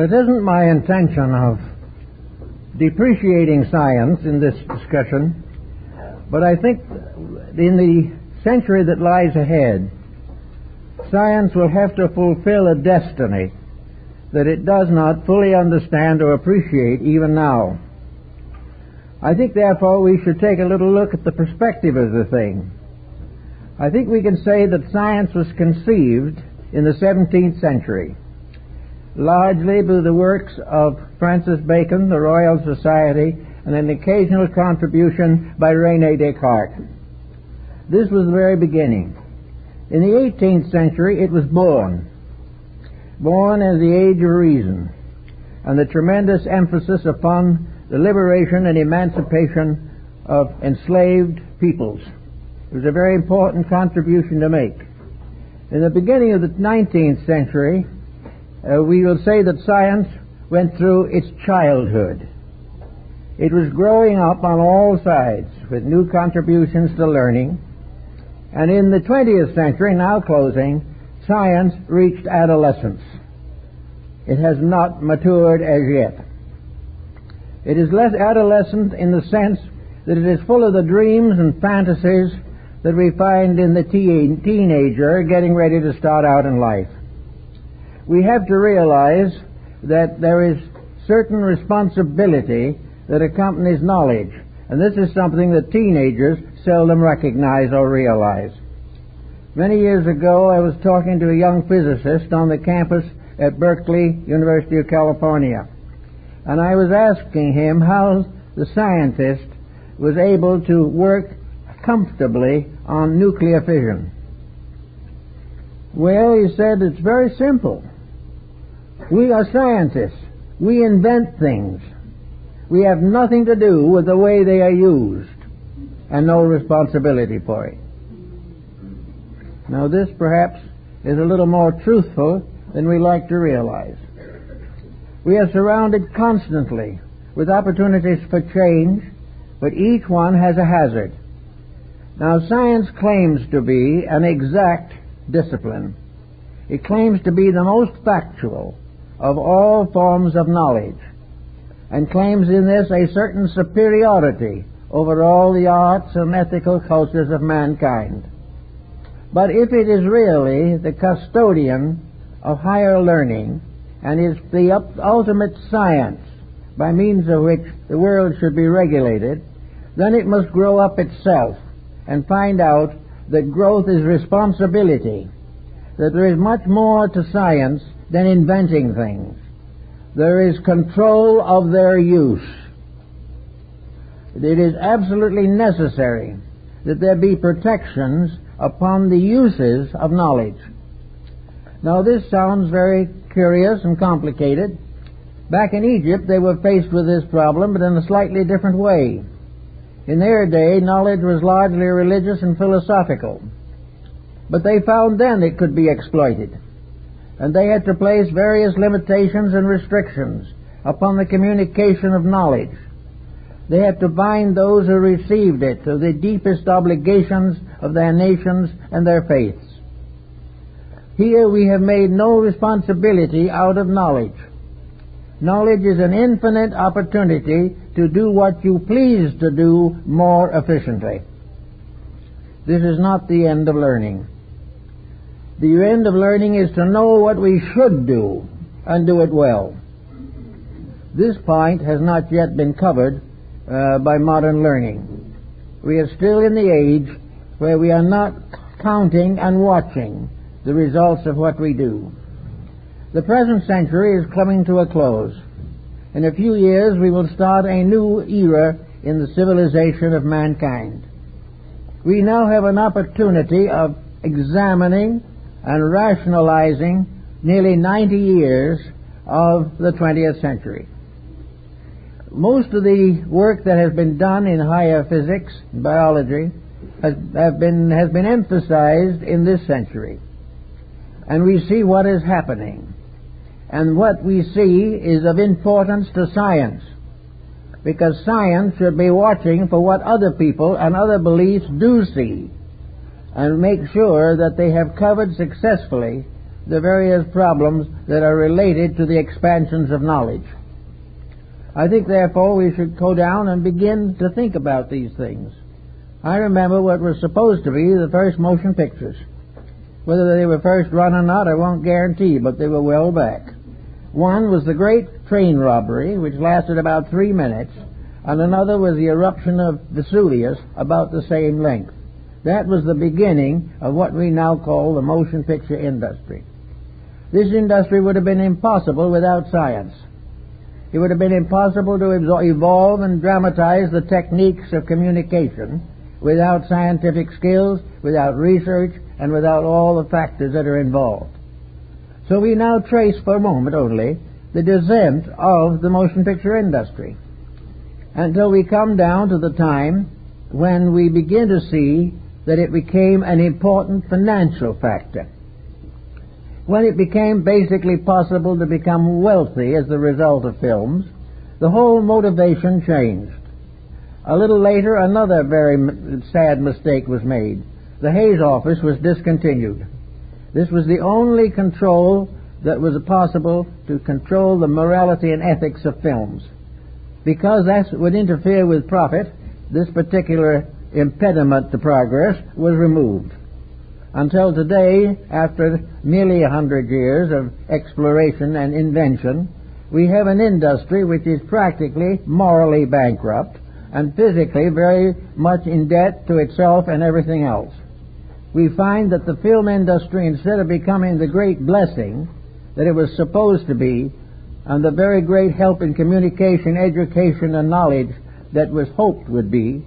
it isn't my intention of depreciating science in this discussion, but I think in the century that lies ahead, science will have to fulfill a destiny that it does not fully understand or appreciate even now. I think, therefore, we should take a little look at the perspective of the thing. I think we can say that science was conceived in the 17th century, largely by the works of Francis Bacon, the Royal Society, and an occasional contribution by René Descartes. This was the very beginning. In the 18th century, it was born as the age of reason, and the tremendous emphasis upon the liberation and emancipation of enslaved peoples. It was a very important contribution to make. In the beginning of the 19th century, we will say that science went through its childhood. It was growing up on all sides with new contributions to learning. And in the 20th century, now closing, science reached adolescence. It has not matured as yet. It is less adolescent in the sense that it is full of the dreams and fantasies that we find in the teenager getting ready to start out in life. We have to realize that there is certain responsibility that accompanies knowledge, and this is something that teenagers seldom recognize or realize. Many years ago, I was talking to a young physicist on the campus at Berkeley, University of California, and I was asking him how the scientist was able to work comfortably on nuclear fission. Well, he said, it's very simple. We are scientists. We invent things. We have nothing to do with the way they are used, and no responsibility for it. Now, this perhaps is a little more truthful than we like to realize. We are surrounded constantly with opportunities for change, but each one has a hazard. Now, science claims to be an exact discipline. It claims to be the most factual of all forms of knowledge, and claims in this a certain superiority over all the arts and ethical cultures of mankind. But if it is really the custodian of higher learning, and is the ultimate science by means of which the world should be regulated, then it must grow up itself and find out that growth is responsibility, that there is much more to science than inventing things. There is control of their use. It is absolutely necessary that there be protections upon the uses of knowledge. Now, this sounds very curious and complicated. Back in Egypt, they were faced with this problem, but in a slightly different way. In their day, knowledge was largely religious and philosophical, but they found then it could be exploited, and they had to place various limitations and restrictions upon the communication of knowledge. They had to bind those who received it to the deepest obligations of their nations and their faiths. Here we have made no responsibility out of knowledge. Knowledge is an infinite opportunity to do what you please to do more efficiently. This is not the end of learning. The end of learning is to know what we should do and do it well. This point has not yet been covered by modern learning. We are still in the age where we are not counting and watching the results of what we do. The present century is coming to a close. In a few years we will start a new era in the civilization of mankind. We now have an opportunity of examining and rationalizing nearly 90 years of the 20th century. Most of the work that has been done in higher physics and biology has been emphasized in this century. And we see what is happening. And what we see is of importance to science, because science should be watching for what other people and other beliefs do see, and make sure that they have covered successfully the various problems that are related to the expansions of knowledge. I think, therefore, we should go down and begin to think about these things. I remember what was supposed to be the first motion pictures. Whether they were first run or not, I won't guarantee, but they were well back. One was the great train robbery, which lasted about 3 minutes, and another was the eruption of Vesuvius, about the same length. That was the beginning of what we now call the motion picture industry. This industry would have been impossible without science. It would have been impossible to evolve and dramatize the techniques of communication without scientific skills, without research, and without all the factors that are involved. So we now trace for a moment only the descent of the motion picture industry until we come down to the time when we begin to see that it became an important financial factor. When it became basically possible to become wealthy as the result of films, the whole motivation changed. A little later, another very sad mistake was made. The Hayes office was discontinued. This was the only control that was possible to control the morality and ethics of films. Because that would interfere with profit, this particular impediment to progress was removed. Until today, after nearly 100 years of exploration and invention, we have an industry which is practically morally bankrupt and physically very much in debt to itself and everything else. We find that the film industry, instead of becoming the great blessing that it was supposed to be, and the very great help in communication, education, and knowledge that was hoped would be,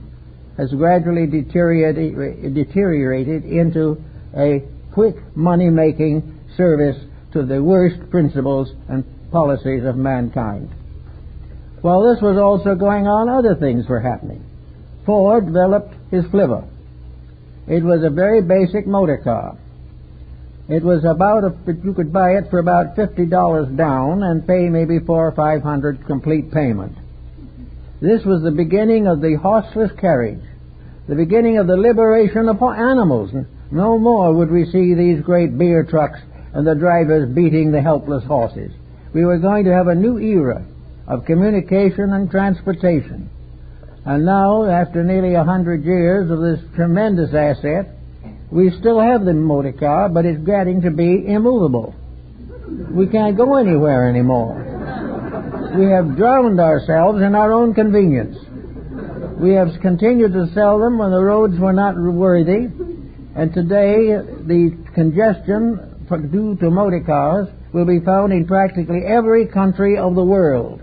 has gradually deteriorated into a quick money-making service to the worst principles and policies of mankind. While this was also going on, other things were happening. Ford developed his Flivver. It was a very basic motor car. It was you could buy it for about $50 down and pay maybe $400 or $500 complete payment. This was the beginning of the horseless carriage, the beginning of the liberation of animals. No more would we see these great beer trucks and the drivers beating the helpless horses. We were going to have a new era of communication and transportation. And now, after nearly 100 years of this tremendous asset, we still have the motor car, but it's getting to be immovable. We can't go anywhere anymore. We have drowned ourselves in our own convenience. We have continued to sell them when the roads were not worthy, and today the congestion due to motor cars will be found in practically every country of the world,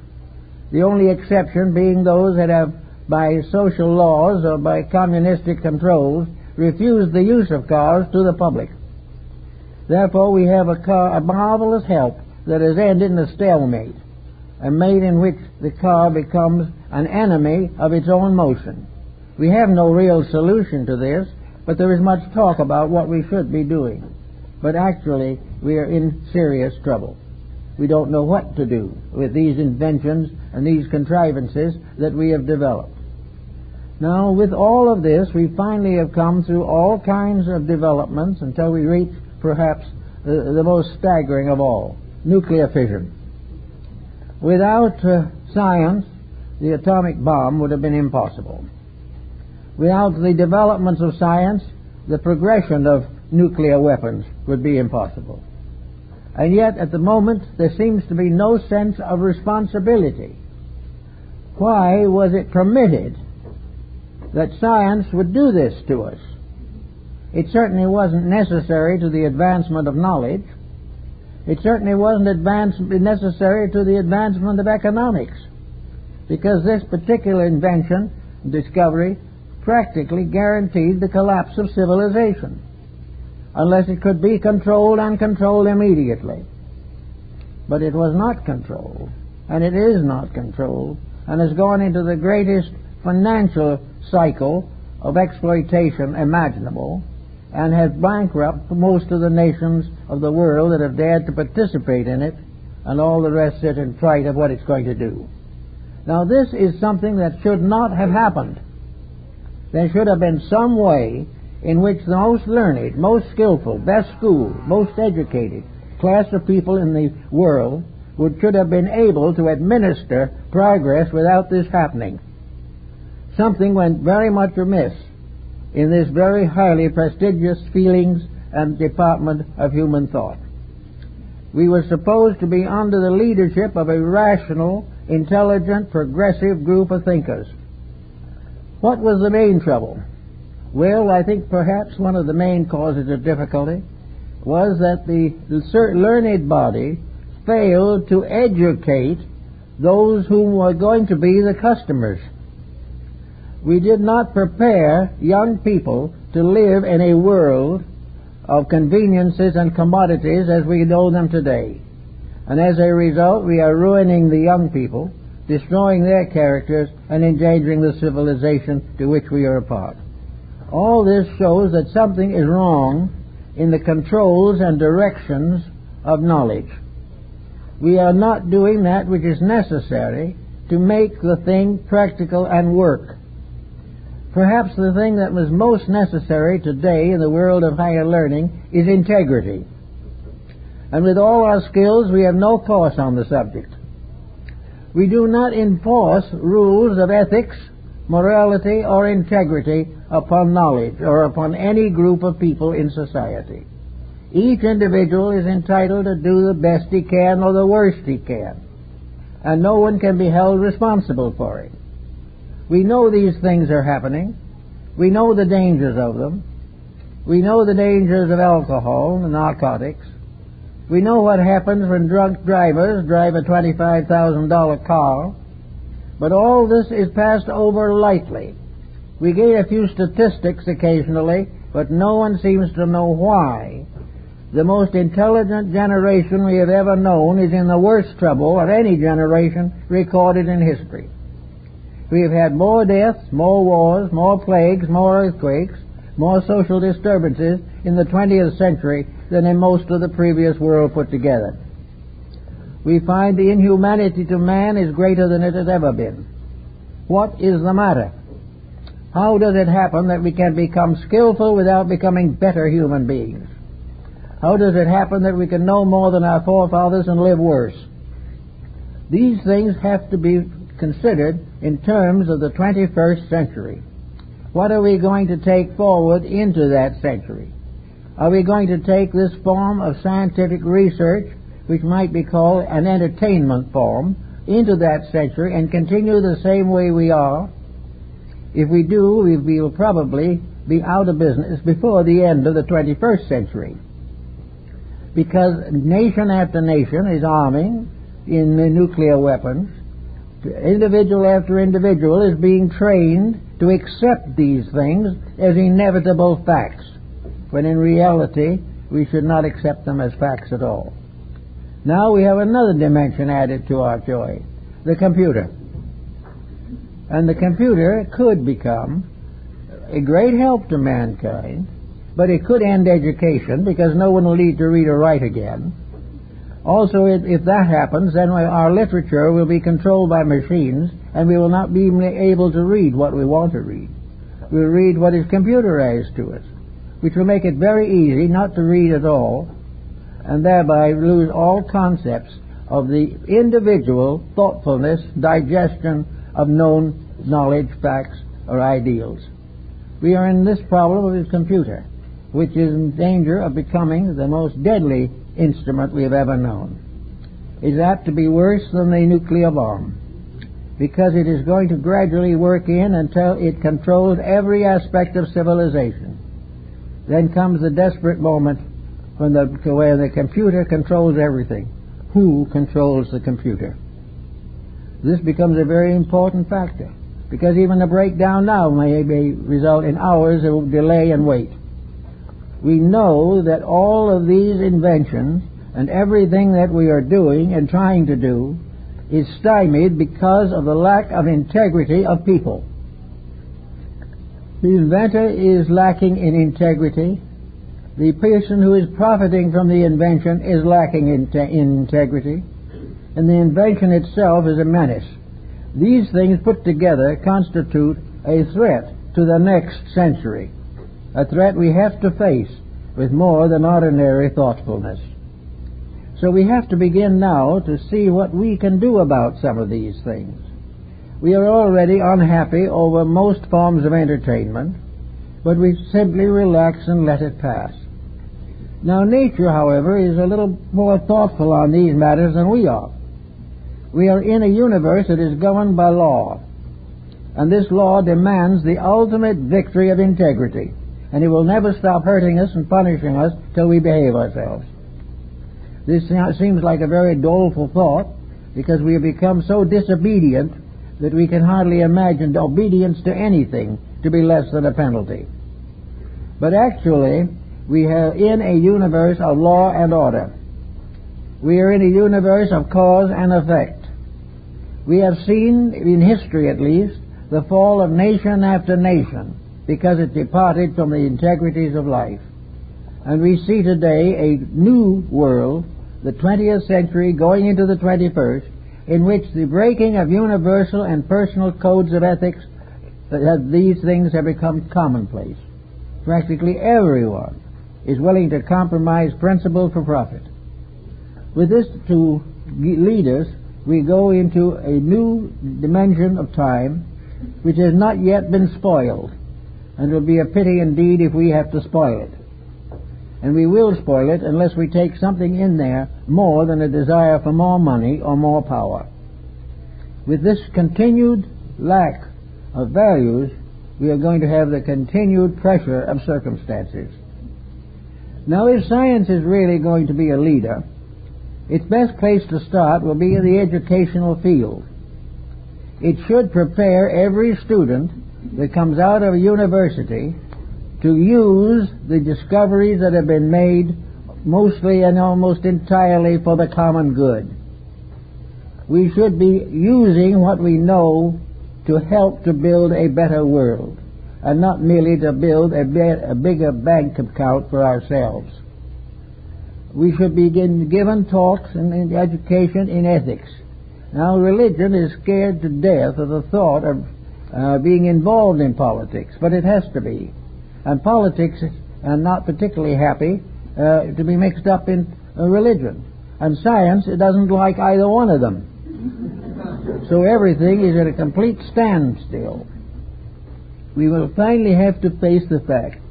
the only exception being those that have, by social laws or by communistic controls, refused the use of cars to the public. Therefore, we have a marvelous help that has ended in a stalemate, a mate in which the car becomes an enemy of its own motion. We have no real solution to this, but there is much talk about what we should be doing. But actually, we are in serious trouble. We don't know what to do with these inventions and these contrivances that we have developed. Now, with all of this, we finally have come through all kinds of developments until we reach perhaps the most staggering of all, nuclear fission. Without science, the atomic bomb would have been impossible. Without the developments of science, the progression of nuclear weapons would be impossible. And yet, at the moment, there seems to be no sense of responsibility. Why was it permitted that science would do this to us? It certainly wasn't necessary to the advancement of knowledge. It certainly wasn't necessary to the advancement of economics, because this particular invention, discovery, practically guaranteed the collapse of civilization, unless it could be controlled and controlled immediately. But it was not controlled, and it is not controlled, and has gone into the greatest financial cycle of exploitation imaginable, and has bankrupted most of the nations of the world that have dared to participate in it, and all the rest sit in fright of what it's going to do. Now, this is something that should not have happened. There should have been some way in which the most learned, most skillful, best schooled, most educated, class of people in the world should have been able to administer progress without this happening. Something went very much amiss in this very highly prestigious feelings and department of human thought. We were supposed to be under the leadership of a rational, intelligent, progressive group of thinkers. What was the main trouble? Well, I think perhaps one of the main causes of difficulty was that the learned body failed to educate those who were going to be the customers. We did not prepare young people to live in a world of conveniences and commodities as we know them today. And as a result, we are ruining the young people, destroying their characters, and endangering the civilization to which we are a part. All this shows that something is wrong in the controls and directions of knowledge. We are not doing that which is necessary to make the thing practical and work. Perhaps the thing that was most necessary today in the world of higher learning is integrity. And with all our skills, we have no course on the subject. We do not enforce rules of ethics, morality, or integrity upon knowledge or upon any group of people in society. Each individual is entitled to do the best he can or the worst he can, and no one can be held responsible for it. We know these things are happening. We know the dangers of them. We know the dangers of alcohol and narcotics. We know what happens when drunk drivers drive a $25,000 car. But all this is passed over lightly. We get a few statistics occasionally, but no one seems to know why. The most intelligent generation we have ever known is in the worst trouble of any generation recorded in history. We have had more deaths, more wars, more plagues, more earthquakes, more social disturbances in the 20th century than in most of the previous world put together. We find the inhumanity to man is greater than it has ever been. What is the matter? How does it happen that we can become skillful without becoming better human beings? How does it happen that we can know more than our forefathers and live worse? These things have to be considered in terms of the 21st century. What are we going to take forward into that century? Are we going to take this form of scientific research, which might be called an entertainment form, into that century and continue the same way we are? If we do, we will probably be out of business before the end of the 21st century. Because nation after nation is arming in the nuclear weapons. Individual after individual is being trained to accept these things as inevitable facts, when in reality we should not accept them as facts at all. Now we have another dimension added to our joy, the computer. And the computer could become a great help to mankind, but it could end education because no one will need to read or write again. Also, if that happens, then our literature will be controlled by machines, and we will not be able to read what we want to read. We'll read what is computerized to us, which will make it very easy not to read at all, and thereby lose all concepts of the individual thoughtfulness, digestion of known knowledge, facts, or ideals. We are in this problem of the computer, which is in danger of becoming the most deadly instrument we have ever known. It is apt to be worse than the nuclear bomb, because it is going to gradually work in until it controls every aspect of civilization. Then comes the desperate moment when the computer controls everything. Who controls the computer? This becomes a very important factor, because even a breakdown now may result in hours of delay and wait. We know that all of these inventions and everything that we are doing and trying to do is stymied because of the lack of integrity of people. The inventor is lacking in integrity. The person who is profiting from the invention is lacking in integrity. And the invention itself is a menace. These things put together constitute a threat to the next century, a threat we have to face with more than ordinary thoughtfulness. So we have to begin now to see what we can do about some of these things. We are already unhappy over most forms of entertainment, but we simply relax and let it pass. Now nature, however, is a little more thoughtful on these matters than we are. We are in a universe that is governed by law, and this law demands the ultimate victory of integrity, and it will never stop hurting us and punishing us till we behave ourselves. This seems like a very doleful thought, because we have become so disobedient that we can hardly imagine obedience to anything to be less than a penalty. But actually, we are in a universe of law and order. We are in a universe of cause and effect. We have seen, in history at least, the fall of nation after nation because it departed from the integrities of life. And we see today a new world, the 20th century going into the 21st, in which the breaking of universal and personal codes of ethics, these things have become commonplace. Practically everyone is willing to compromise principle for profit. With this to lead us, we go into a new dimension of time which has not yet been spoiled, and it will be a pity indeed if we have to spoil it. And we will spoil it unless we take something in there more than a desire for more money or more power. With this continued lack of values, we are going to have the continued pressure of circumstances. Now, if science is really going to be a leader, its best place to start will be in the educational field. It should prepare every student that comes out of a university to use the discoveries that have been made mostly and almost entirely for the common good. We should be using what we know to help to build a better world, and not merely to build a bigger bank account for ourselves. We should be given talks in education in ethics. Now, religion is scared to death of the thought of being involved in politics, but it has to be. And politics are not particularly happy to be mixed up in religion. And science, it doesn't like either one of them. So everything is at a complete standstill. We will finally have to face the fact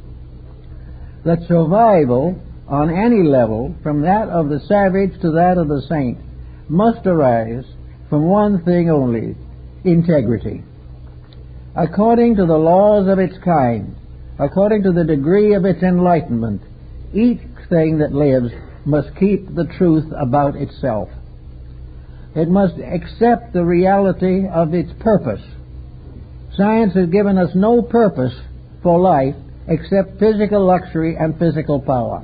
that survival on any level, from that of the savage to that of the saint, must arise from one thing only: integrity. According to the laws of its kind, according to the degree of its enlightenment, each thing that lives must keep the truth about itself. It must accept the reality of its purpose. Science has given us no purpose for life except physical luxury and physical power.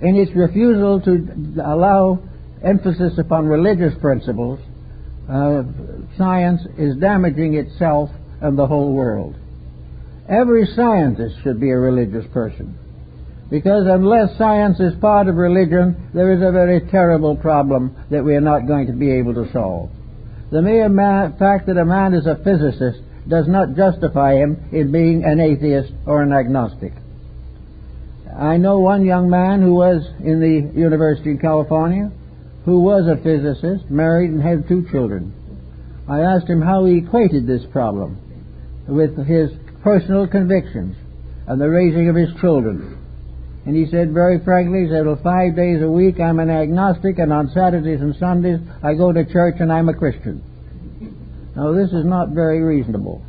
In its refusal to allow emphasis upon religious principles, science is damaging itself and the whole world. Every scientist should be a religious person, because unless science is part of religion, there is a very terrible problem that we are not going to be able to solve. The mere fact that a man is a physicist does not justify him in being an atheist or an agnostic. I know one young man who was in the University of California, who was a physicist, married and had 2 children. I asked him how he equated this problem with his personal convictions and the raising of his children. And he said very frankly, he said, well, 5 days a week I'm an agnostic, and on Saturdays and Sundays I go to church and I'm a Christian. Now, this is not very reasonable.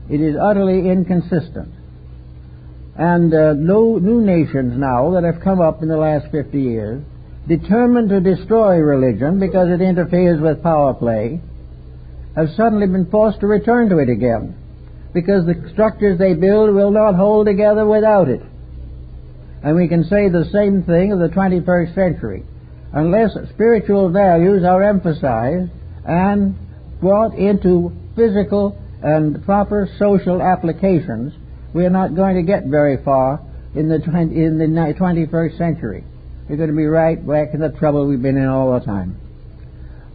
It is utterly inconsistent. And new nations now that have come up in the last 50 years, determined to destroy religion because it interferes with power play, have suddenly been forced to return to it again, because the structures they build will not hold together without it. And we can say the same thing of the 21st century. Unless spiritual values are emphasized and brought into physical and proper social applications, we are not going to get very far in the 21st century. We're going to be right back in the trouble we've been in all the time.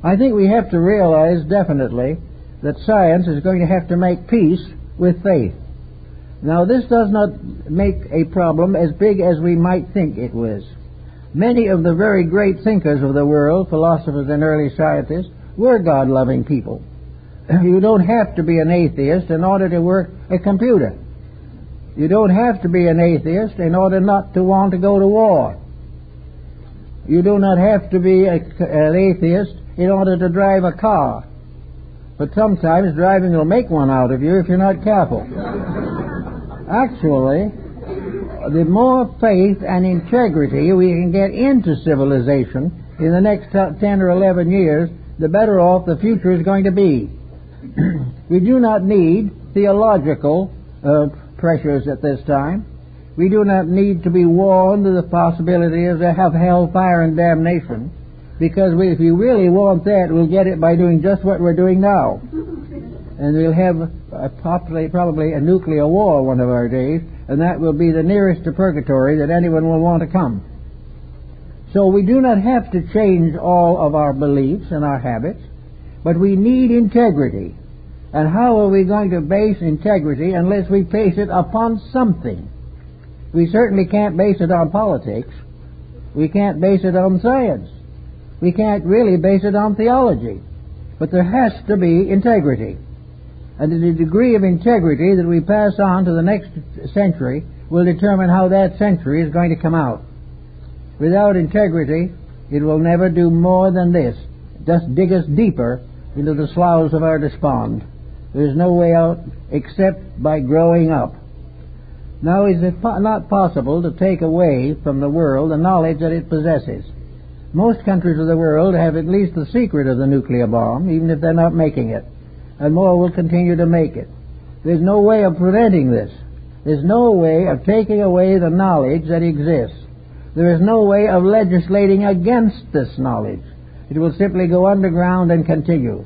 I think we have to realize definitely that science is going to have to make peace with faith. Now, this does not make a problem as big as we might think it was. Many of the very great thinkers of the world, philosophers and early scientists, were God-loving people. You don't have to be an atheist in order to work a computer. You don't have to be an atheist in order not to want to go to war. You do not have to be an atheist in order to drive a car. But sometimes driving will make one out of you if you're not careful. Actually, the more faith and integrity we can get into civilization in the next 10 or 11 years, the better off the future is going to be. We do not need theological pressures at this time. We do not need to be warned of the possibility of hellfire and damnation, because if you really want that, we'll get it by doing just what we're doing now. And we'll have probably a nuclear war one of our days, and that will be the nearest to purgatory that anyone will want to come. So we do not have to change all of our beliefs and our habits, but we need integrity. And how are we going to base integrity unless we base it upon something? We certainly can't base it on politics. We can't base it on science. We can't really base it on theology. But there has to be integrity. And the degree of integrity that we pass on to the next century will determine how that century is going to come out. Without integrity, it will never do more than this: just dig us deeper into the sloughs of our despond. There is no way out except by growing up. Now, is it not possible to take away from the world the knowledge that it possesses? Most countries of the world have at least the secret of the nuclear bomb, even if they're not making it. And more will continue to make it. There's no way of preventing this. There's no way of taking away the knowledge that exists. There is no way of legislating against this knowledge. It will simply go underground and continue.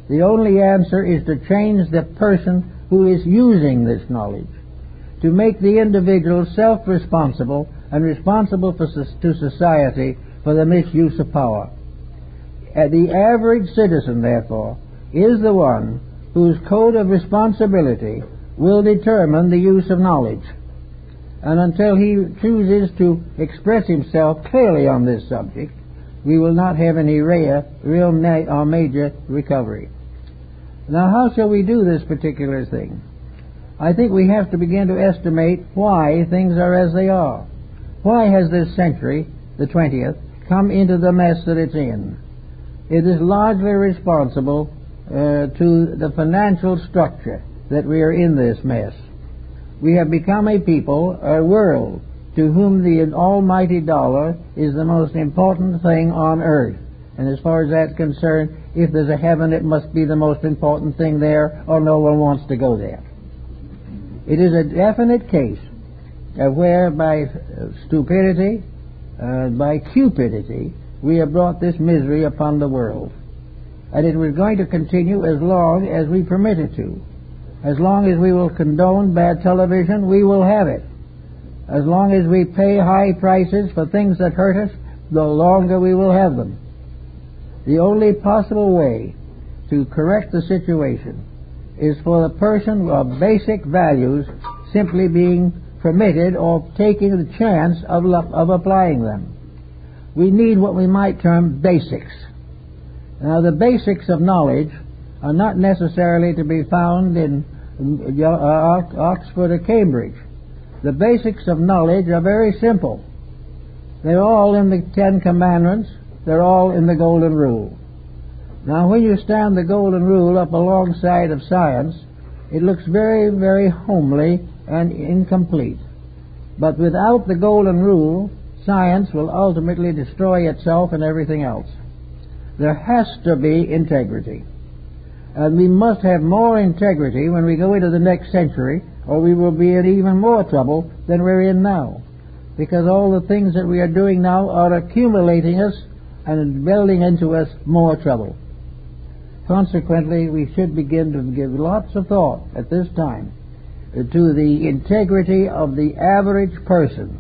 The only answer is to change the person who is using this knowledge, to make the individual self-responsible and responsible to society for the misuse of power. The average citizen, therefore, is the one whose code of responsibility will determine the use of knowledge. And until he chooses to express himself clearly on this subject, we will not have any real or major recovery. Now, how shall we do this particular thing? I think we have to begin to estimate why things are as they are. Why has this century, the 20th, come into the mess that it's in? It is largely responsible to the financial structure that we are in this mess. We have become a people, a world, to whom the almighty dollar is the most important thing on earth. And as far as that's concerned, if there's a heaven, it must be the most important thing there, or no one wants to go there. It is a definite case of where by stupidity, by cupidity, we have brought this misery upon the world. And it was going to continue as long as we permit it to. As long as we will condone bad television, we will have it. As long as we pay high prices for things that hurt us, the longer we will have them. The only possible way to correct the situation is for the person of basic values simply being permitted or taking the chance of applying them. We need what we might term basics. Now, the basics of knowledge are not necessarily to be found in Oxford or Cambridge. The basics of knowledge are very simple. They're all in the Ten Commandments. They're all in the Golden Rule. Now, when you stand the Golden Rule up alongside of science, it looks very, very homely and incomplete. But without the Golden Rule, science will ultimately destroy itself and everything else. There has to be integrity. And we must have more integrity when we go into the next century, or we will be in even more trouble than we're in now. Because all the things that we are doing now are accumulating us and building into us more trouble. Consequently, we should begin to give lots of thought at this time to the integrity of the average person.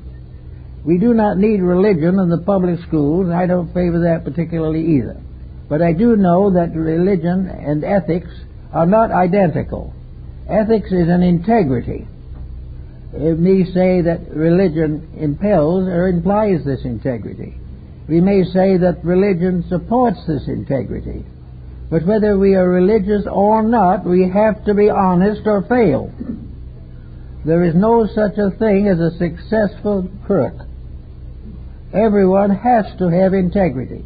We do not need religion in the public schools. I don't favor that particularly either. But I do know that religion and ethics are not identical. Ethics is an integrity. may say that religion impels or implies this integrity. We may say that religion supports this integrity. But whether we are religious or not, we have to be honest or fail. There is no such a thing as a successful crook. Everyone has to have integrity.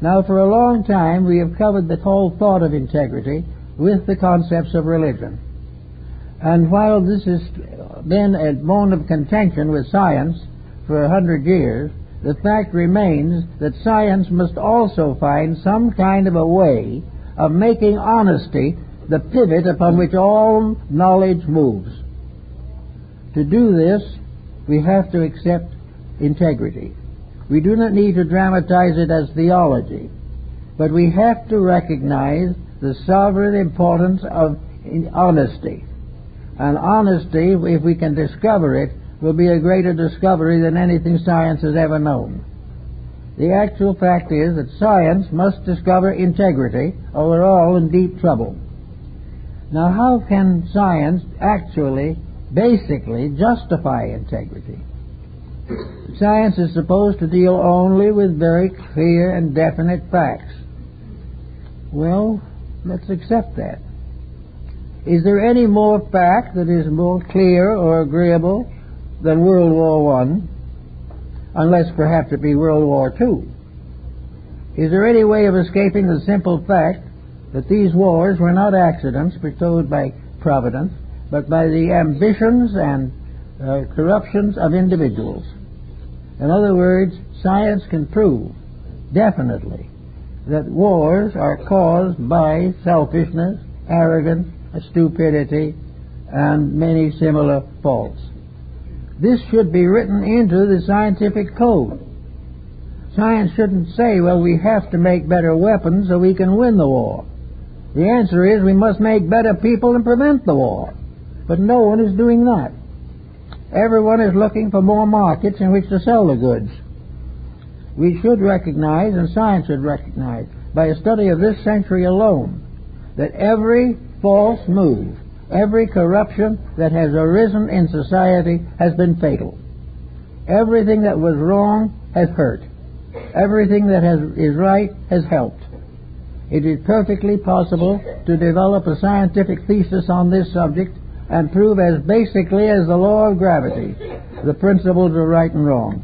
Now, for a long time, we have covered the whole thought of integrity with the concepts of religion. And while this has been a bone of contention with science for 100 years, the fact remains that science must also find some kind of a way of making honesty the pivot upon which all knowledge moves. To do this, we have to accept integrity. We do not need to dramatize it as theology, but we have to recognize the sovereign importance of honesty. And honesty, if we can discover it, will be a greater discovery than anything science has ever known. The actual fact is that science must discover integrity, or we're all in deep trouble. Now, how can science actually, basically, justify integrity? Science is supposed to deal only with very clear and definite facts. Well, let's accept that. Is there any more fact that is more clear or agreeable than World War I, unless perhaps it be World War II? Is there any way of escaping the simple fact that these wars were not accidents bestowed by Providence, but by the ambitions and corruptions of individuals? In other words, science can prove definitely that wars are caused by selfishness, arrogance, stupidity, and many similar faults. This should be written into the scientific code. Science shouldn't say, well, we have to make better weapons so we can win the war. The answer is we must make better people and prevent the war. But no one is doing that. Everyone is looking for more markets in which to sell the goods. We should recognize, and science should recognize, by a study of this century alone, that every false move, every corruption that has arisen in society has been fatal. Everything that was wrong has hurt. Everything that is right has helped. It is perfectly possible to develop a scientific thesis on this subject and prove as basically as the law of gravity the principles of right and wrong.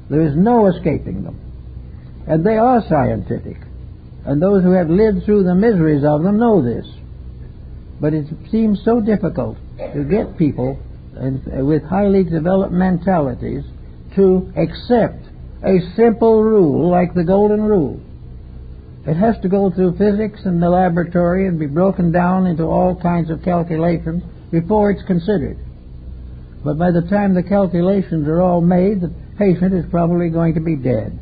There is no escaping them. And they are scientific. And those who have lived through the miseries of them know this. But it seems so difficult to get people with highly developed mentalities to accept a simple rule like the golden rule. It has to go through physics and the laboratory and be broken down into all kinds of calculations before it's considered. But by the time the calculations are all made, the patient is probably going to be dead.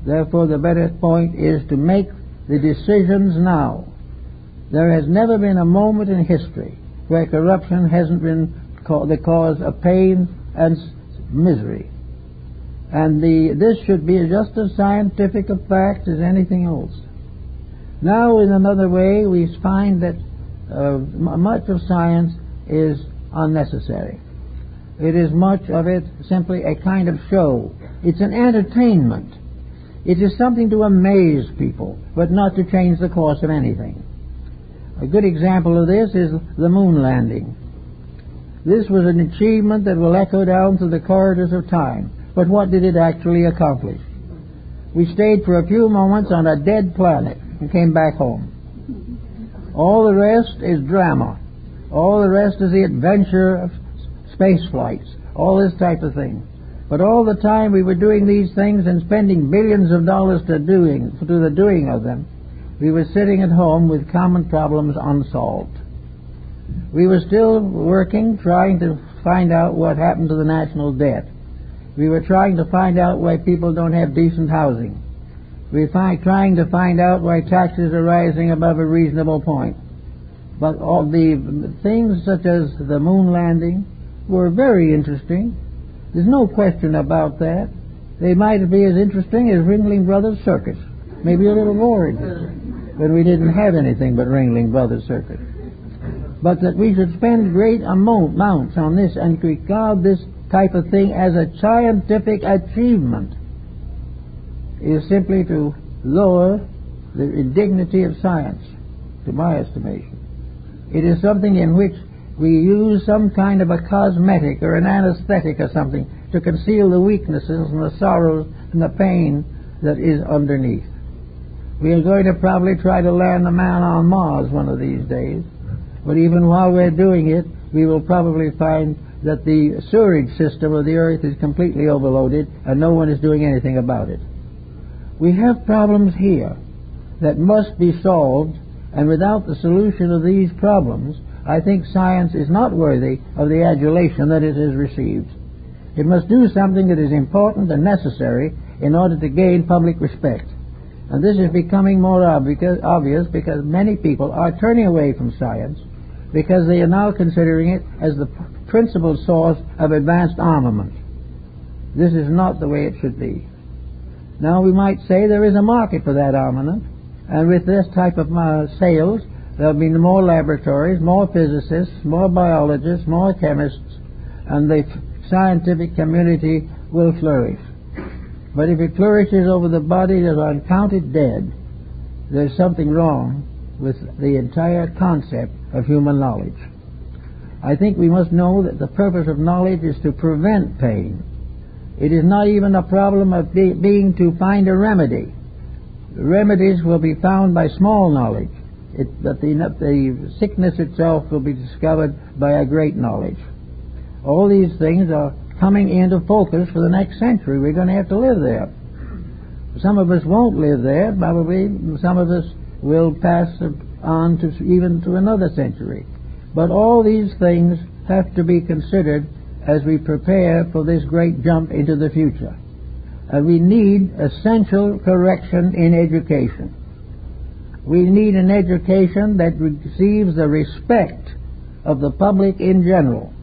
Therefore, the better point is to make the decisions now. There has never been a moment in history where corruption hasn't been the cause of pain and misery. And this should be just as scientific a fact as anything else. Now, in another way, we find that much of science is unnecessary. It is much of it simply a kind of show. It's an entertainment. It is something to amaze people, but not to change the course of anything. A good example of this is the moon landing. This was an achievement that will echo down through the corridors of time. But what did it actually accomplish? We stayed for a few moments on a dead planet and came back home. All the rest is drama. All the rest is the adventure of space flights, all this type of thing. But all the time we were doing these things and spending billions of dollars to the doing of them, we were sitting at home with common problems unsolved. We were still working, trying to find out what happened to the national debt. We were trying to find out why people don't have decent housing. We were trying to find out why taxes are rising above a reasonable point. But all the things such as the moon landing were very interesting. There's no question about that. They might be as interesting as Ringling Brothers Circus. Maybe a little more interesting. But we didn't have anything but Ringling Brothers Circus. but that we should spend great amounts on this and regard this type of thing as a scientific achievement is simply to lower the dignity of science, to my estimation. It is something in which we use some kind of a cosmetic or an anesthetic or something to conceal the weaknesses and the sorrows and the pain that is underneath. We are going to probably try to land a man on Mars one of these days, but even while we're doing it, we will probably find that the sewerage system of the earth is completely overloaded and no one is doing anything about it. We have problems here that must be solved, and without the solution of these problems, I think science is not worthy of the adulation that it has received. It must do something that is important and necessary in order to gain public respect. And this is becoming more obvious because many people are turning away from science because they are now considering it as the principal source of advanced armament. This is not the way it should be. Now we might say there is a market for that armament, and with this type of sales, there will be more laboratories, more physicists, more biologists, more chemists, and the scientific community will flourish. But if it flourishes over the body of uncounted dead, there's something wrong with the entire concept of human knowledge. I think we must know that the purpose of knowledge is to prevent pain. It is not even a problem of being to find a remedy. Remedies will be found by small knowledge, but the sickness itself will be discovered by a great knowledge. All these things are coming into focus for the next century. We're going to have to live there. Some of us won't live there, probably. Some of us will pass on to even to another century. But all these things have to be considered as we prepare for this great jump into the future. And we need essential correction in education. We need an education that receives the respect of the public in general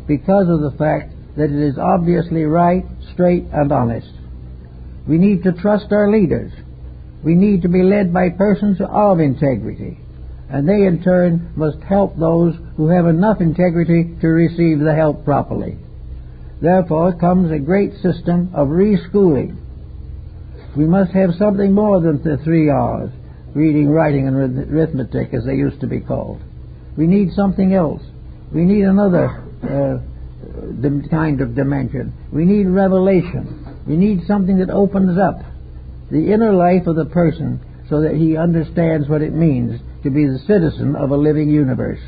because of the fact that it is obviously right, straight, and honest. We need to trust our leaders. We need to be led by persons of integrity, and they in turn must help those who have enough integrity to receive the help properly. Therefore comes a great system of reschooling. We must have something more than the 3 R's, reading, writing, and arithmetic, as they used to be called. We need something else. We need another kind of dimension. We need revelation. We need something that opens up the inner life of the person so that he understands what it means to be the citizen of a living universe.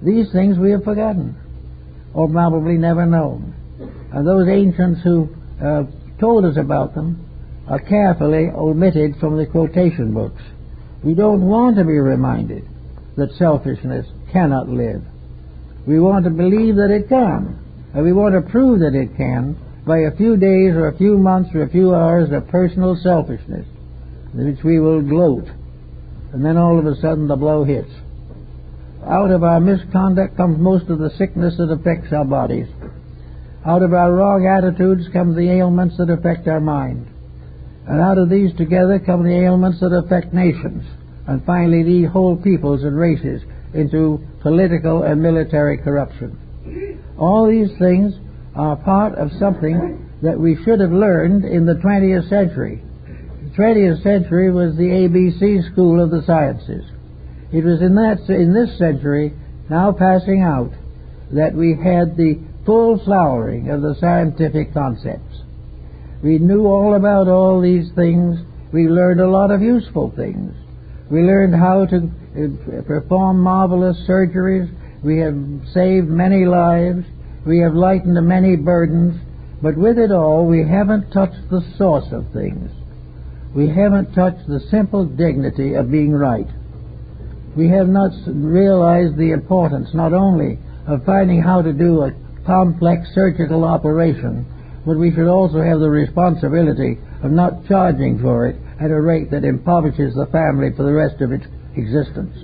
These things we have forgotten, or probably never known. And those ancients who told us about them are carefully omitted from the quotation books. We don't want to be reminded that selfishness cannot live. We want to believe that it can, and we want to prove that it can by a few days or a few months or a few hours of personal selfishness, in which we will gloat, and then all of a sudden the blow hits. Out of our misconduct comes most of the sickness that affects our bodies. Out of our wrong attitudes come the ailments that affect our mind. And out of these together come the ailments that affect nations, and finally lead whole peoples and races into political and military corruption. All these things are part of something that we should have learned in the 20th century. The 20th century was the ABC school of the sciences. It was in this century, now passing out, that we had the full flowering of the scientific concepts. We knew all about all these things. We learned a lot of useful things. We learned how to perform marvelous surgeries. We have saved many lives. We have lightened many burdens. But with it all, we haven't touched the source of things. We haven't touched the simple dignity of being right. We have not realized the importance not only of finding how to do a complex surgical operation, but we should also have the responsibility of not charging for it at a rate that impoverishes the family for the rest of its existence.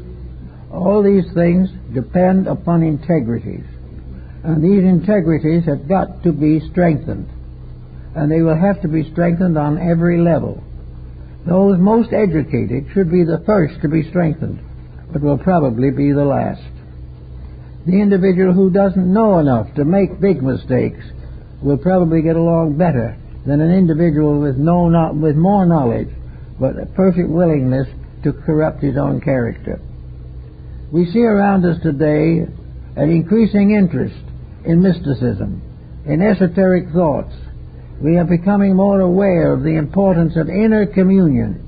All these things depend upon integrities, and these integrities have got to be strengthened, and they will have to be strengthened on every level. Those most educated should be the first to be strengthened, but will probably be the last. The individual who doesn't know enough to make big mistakes will probably get along better than an individual with more knowledge, but a perfect willingness to corrupt his own character. We see around us today an increasing interest in mysticism, in esoteric thoughts. We are becoming more aware of the importance of inner communion.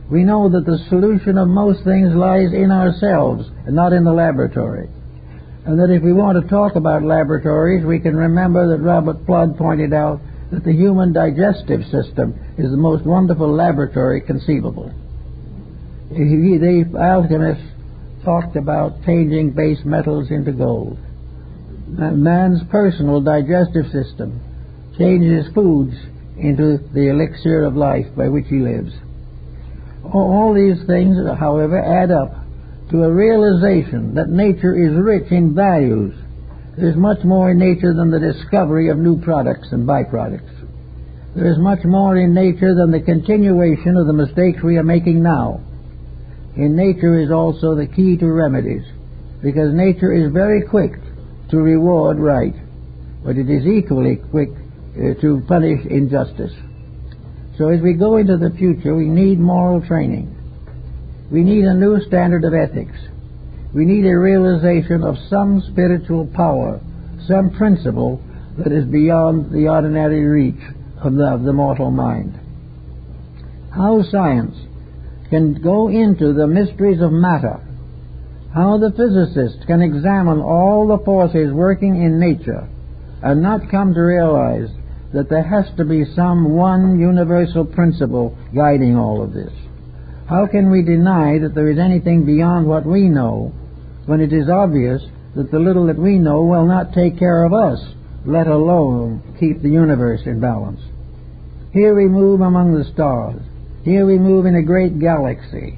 We know that the solution of most things lies in ourselves and not in the laboratory. And that if we want to talk about laboratories, we can remember that Robert Flood pointed out that the human digestive system is the most wonderful laboratory conceivable. The alchemists talked about changing base metals into gold. Man's personal digestive system changes foods into the elixir of life by which he lives. All these things, however, add up to a realization that nature is rich in values. There's much more in nature than the discovery of new products and byproducts. There is much more in nature than the continuation of the mistakes we are making now. In nature is also the key to remedies, because nature is very quick to reward right, but it is equally quick to punish injustice. So as we go into the future, we need moral training. We need a new standard of ethics. We need a realization of some spiritual power, some principle that is beyond the ordinary reach of the mortal mind. How science can go into the mysteries of matter, how the physicist can examine all the forces working in nature and not come to realize that there has to be some one universal principle guiding all of this. How can we deny that there is anything beyond what we know when it is obvious that the little that we know will not take care of us, let alone keep the universe in balance? Here we move among the stars. Here we move in a great galaxy.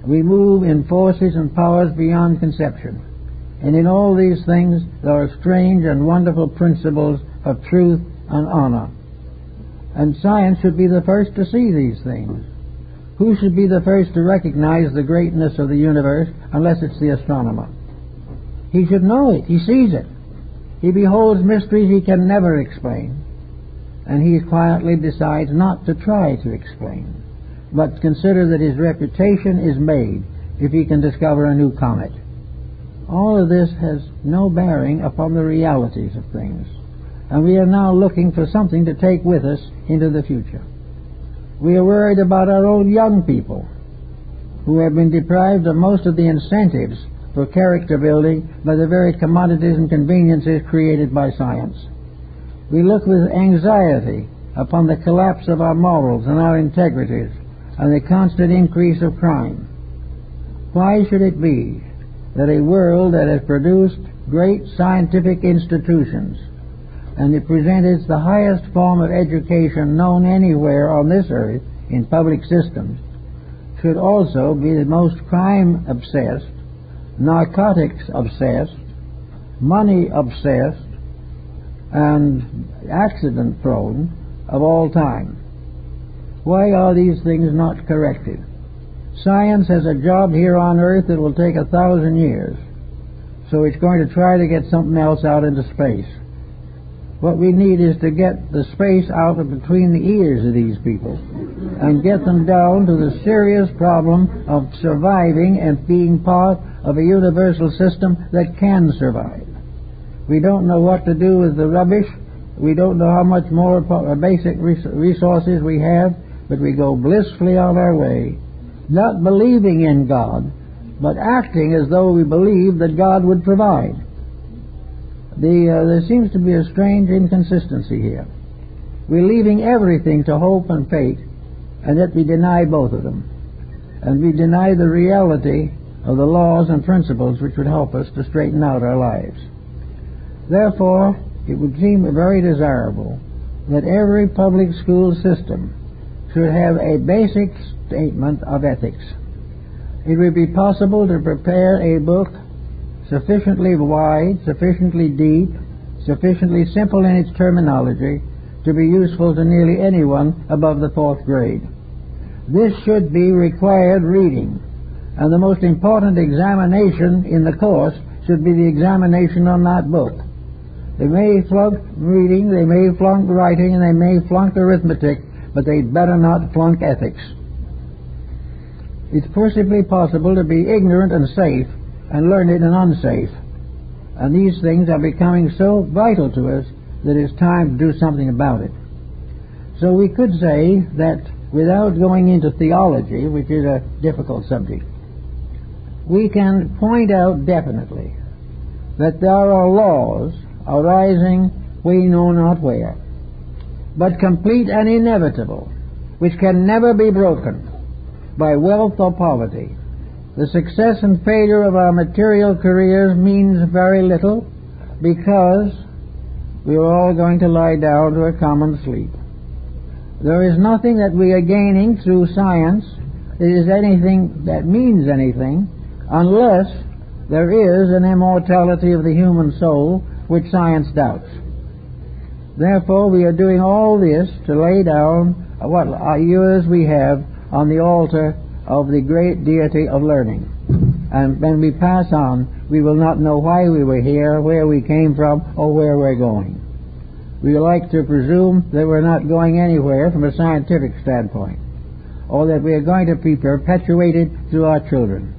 We move in forces and powers beyond conception. And in all these things there are strange and wonderful principles of truth and honor. And science should be the first to see these things. Who should be the first to recognize the greatness of the universe unless it's the astronomer? He should know it. He sees it. He beholds mysteries he can never explain. And he quietly decides not to try to explain, but consider that his reputation is made if he can discover a new comet. All of this has no bearing upon the realities of things. And we are now looking for something to take with us into the future. We are worried about our own young people who have been deprived of most of the incentives for character building by the very commodities and conveniences created by science. We look with anxiety upon the collapse of our morals and our integrities and the constant increase of crime. Why should it be that a world that has produced great scientific institutions and it presents the highest form of education known anywhere on this earth in public systems should also be the most crime-obsessed, narcotics-obsessed, money-obsessed, and accident-prone of all time? Why are these things not corrected? Science has a job here on earth that will take 1,000 years, so it's going to try to get something else out into space. What we need is to get the space out of between the ears of these people and get them down to the serious problem of surviving and being part of a universal system that can survive. We don't know what to do with the rubbish. We don't know how much more basic resources we have, but we go blissfully on our way, not believing in God, but acting as though we believe that God would provide. There seems to be a strange inconsistency here. We're leaving everything to hope and fate, and yet we deny both of them. And we deny the reality of the laws and principles which would help us to straighten out our lives. Therefore, it would seem very desirable that every public school system should have a basic statement of ethics. It would be possible to prepare a book sufficiently wide, sufficiently deep, sufficiently simple in its terminology to be useful to nearly anyone above the 4th grade. This should be required reading, And the most important examination in the course should be the examination on that book. They may flunk reading, they may flunk writing, and they may flunk arithmetic, but they better not flunk ethics. It's perfectly possible to be ignorant and safe, and learned and unsafe. And these things are becoming so vital to us that it's time to do something about it. So we could say that without going into theology, which is a difficult subject, we can point out definitely that there are laws arising we know not where, but complete and inevitable, which can never be broken by wealth or poverty. The success and failure of our material careers means very little, because we are all going to lie down to a common sleep. There is nothing that we are gaining through science that is anything that means anything, unless there is an immortality of the human soul, which science doubts. Therefore, we are doing all this to lay down what years we have on the altar of the great deity of learning. And when we pass on, we will not know why we were here, where we came from, or where we're going. We like to presume that we're not going anywhere from a scientific standpoint, or that we are going to be perpetuated through our children.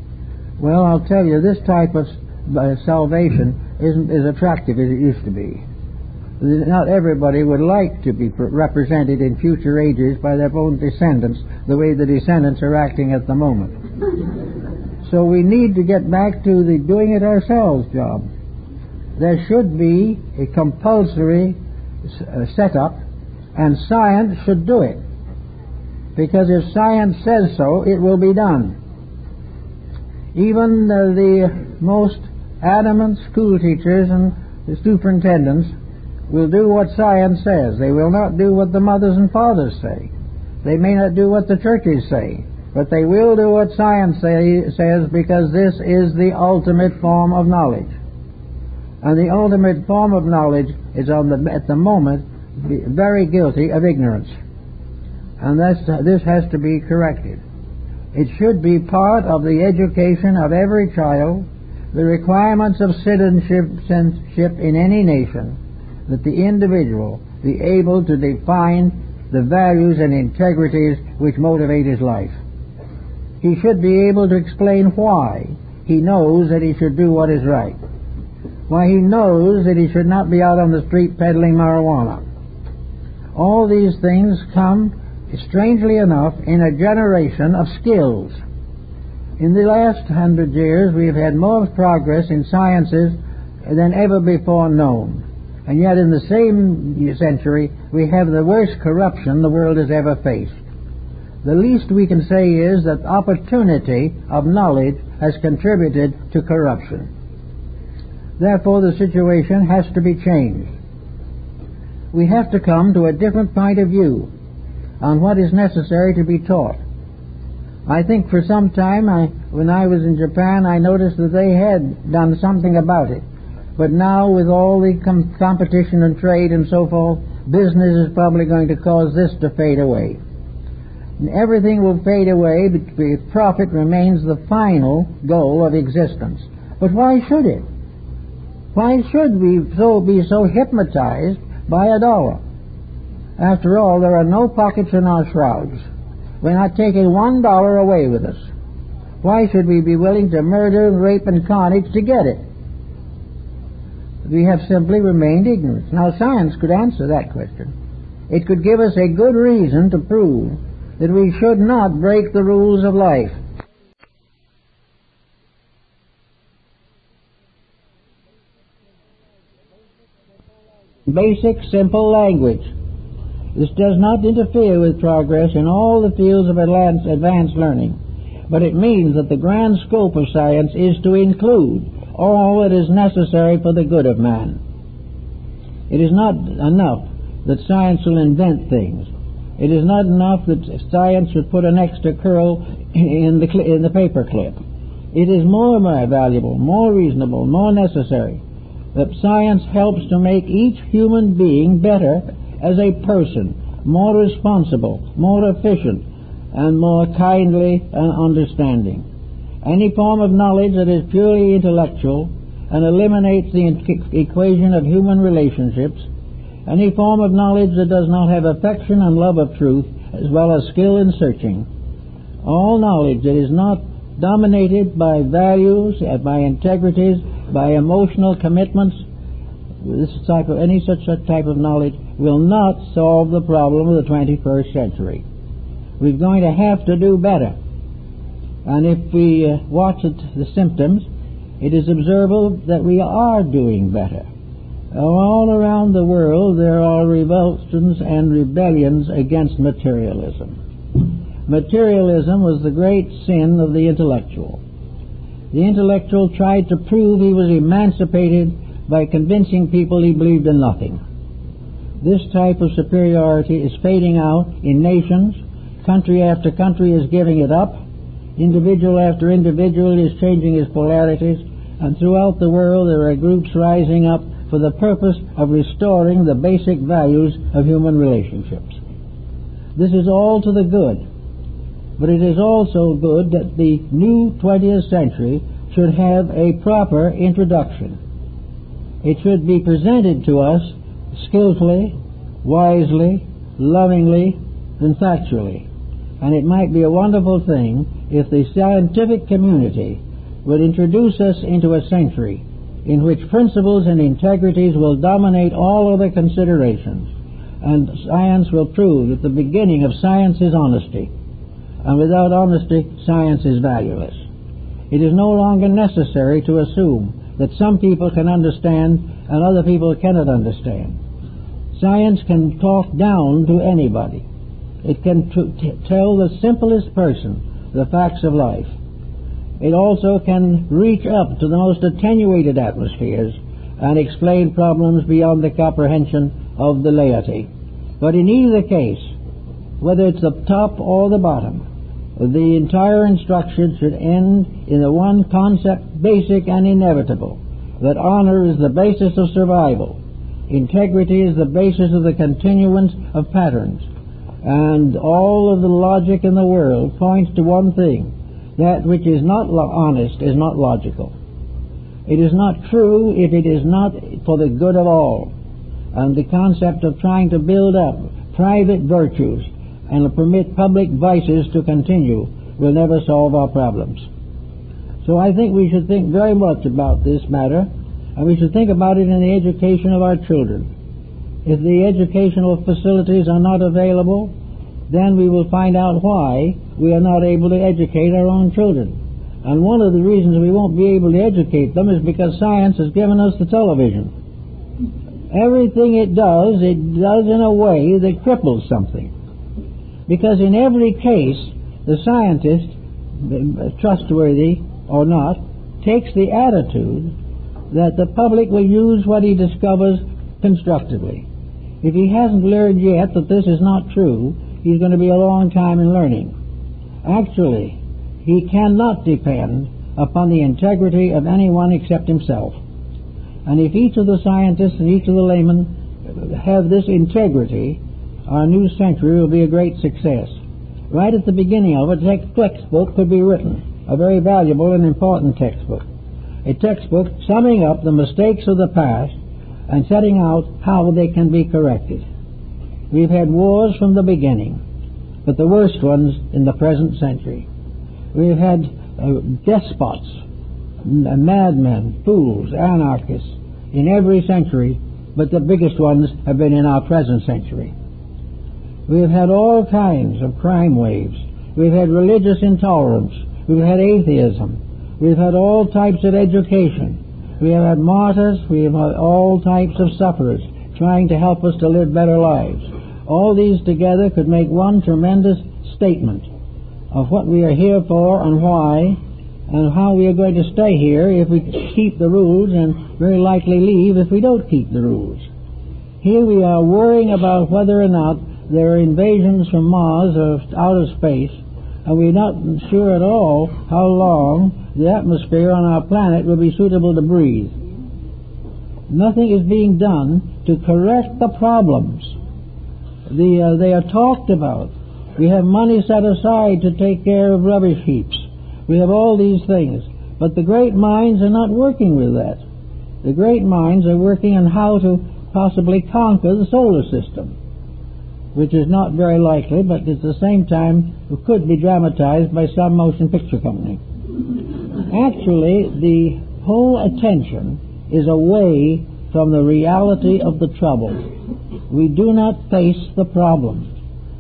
Well, I'll tell you, this type of salvation isn't as attractive as it used to be. Not everybody would like to be represented in future ages by their own descendants the way the descendants are acting at the moment. So we need to get back to the doing it ourselves job. There should be a compulsory setup, and science should do it. Because if science says so, it will be done. Even the most adamant school teachers and the superintendents will do what science says. They will not do what the mothers and fathers say. They may not do what the churches say, but they will do what science says, because this is the ultimate form of knowledge. And the ultimate form of knowledge is at the moment very guilty of ignorance. And this has to be corrected. It should be part of the education of every child, the requirements of citizenship in any nation, that the individual be able to define the values and integrities which motivate his life. He should be able to explain why he knows that he should do what is right, why he knows that he should not be out on the street peddling marijuana. All these things come, strangely enough, in a generation of skills. In the last 100 years, we have had more progress in sciences than ever before known. And yet in the same century, we have the worst corruption the world has ever faced. The least we can say is that opportunity of knowledge has contributed to corruption. Therefore, the situation has to be changed. We have to come to a different point of view on what is necessary to be taught. I think for some time, when I was in Japan, I noticed that they had done something about it. But now, with all the competition and trade and so forth, business is probably going to cause this to fade away. And everything will fade away, but profit remains the final goal of existence. But why should it? Why should we be so hypnotized by a dollar? After all, there are no pockets in our shrouds. We're not taking $1 away with us. Why should we be willing to murder, rape, and carnage to get it? We have simply remained ignorant. Now, science could answer that question. It could give us a good reason to prove that we should not break the rules of life. Basic, simple language. This does not interfere with progress in all the fields of advanced learning, but it means that the grand scope of science is to include all that is necessary for the good of man. It is not enough that science will invent things. It is not enough that science should put an extra curl in the paper clip. It is more valuable, more reasonable, more necessary that science helps to make each human being better as a person, more responsible, more efficient, and more kindly and understanding. Any form of knowledge that is purely intellectual and eliminates the equation of human relationships, any form of knowledge that does not have affection and love of truth, as well as skill in searching, all knowledge that is not dominated by values, by integrities, by emotional commitments, any such type of knowledge will not solve the problem of the 21st century. We're going to have to do better. And if we watch the symptoms, it is observable that we are doing better. All around the world there are revulsions and rebellions against materialism. Materialism was the great sin of the intellectual. The intellectual tried to prove he was emancipated by convincing people he believed in nothing. This type of superiority is fading out in nations. Country after country is giving it up. Individual after individual is changing his polarities, and throughout the world there are groups rising up for the purpose of restoring the basic values of human relationships. This is all to the good, but it is also good that the new 20th century should have a proper introduction. It should be presented to us skillfully, wisely, lovingly, and factually. And it might be a wonderful thing if the scientific community would introduce us into a century in which principles and integrities will dominate all other considerations, and science will prove that the beginning of science is honesty, and without honesty science is valueless. It is no longer necessary to assume that some people can understand and other people cannot understand. Science can talk down to anybody. It can tell the simplest person the facts of life. It also can reach up to the most attenuated atmospheres and explain problems beyond the comprehension of the laity. But in either case, whether it's the top or the bottom, the entire instruction should end in the one concept, basic and inevitable, that honor is the basis of survival, integrity is the basis of the continuance of patterns, and all of the logic in the world points to one thing: that which is not honest is not logical. It is not true if it is not for the good of all. And the concept of trying to build up private virtues and permit public vices to continue will never solve our problems. So I think we should think very much about this matter, and we should think about it in the education of our children. If the educational facilities are not available, then we will find out why we are not able to educate our own children. And one of the reasons we won't be able to educate them is because science has given us the television. Everything it does in a way that cripples something. Because in every case, the scientist, trustworthy or not, takes the attitude that the public will use what he discovers constructively. If he hasn't learned yet that this is not true, he's going to be a long time in learning. Actually, he cannot depend upon the integrity of anyone except himself. And if each of the scientists and each of the laymen have this integrity, our new century will be a great success. Right at the beginning of it, a textbook could be written, a very valuable and important textbook. A textbook summing up the mistakes of the past and setting out how they can be corrected. We've had wars from the beginning, but the worst ones in the present century. We've had despots, madmen, fools, anarchists in every century, but the biggest ones have been in our present century. We've had all kinds of crime waves. We've had religious intolerance. We've had atheism. We've had all types of education. We have had martyrs. We have had all types of sufferers trying to help us to live better lives. All these together could make one tremendous statement of what we are here for and why, and how we are going to stay here if we keep the rules, and very likely leave if we don't keep the rules. Here we are worrying about whether or not there are invasions from Mars or outer space, and we're not sure at all how long the atmosphere on our planet will be suitable to breathe. Nothing is being done to correct the problems. They are talked about. We have money set aside to take care of rubbish heaps. We have all these things. But the great minds are not working with that. The great minds are working on how to possibly conquer the solar system, which is not very likely, but at the same time could be dramatized by some motion picture company. Actually, the whole attention is away from the reality of the trouble. We do not face the problem.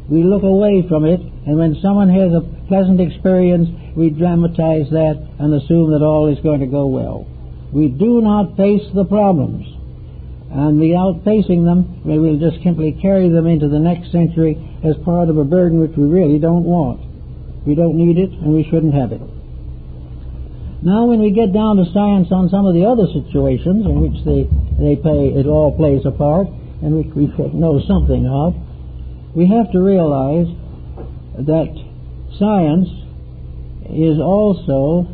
We look away from it, and when someone has a pleasant experience, we dramatize that and assume that all is going to go well. We do not face the problems. And without facing them, we will just simply carry them into the next century as part of a burden which we really don't want. We don't need it, and we shouldn't have it. Now, when we get down to science on some of the other situations in which it all plays a part, and we know something of, we have to realize that science is also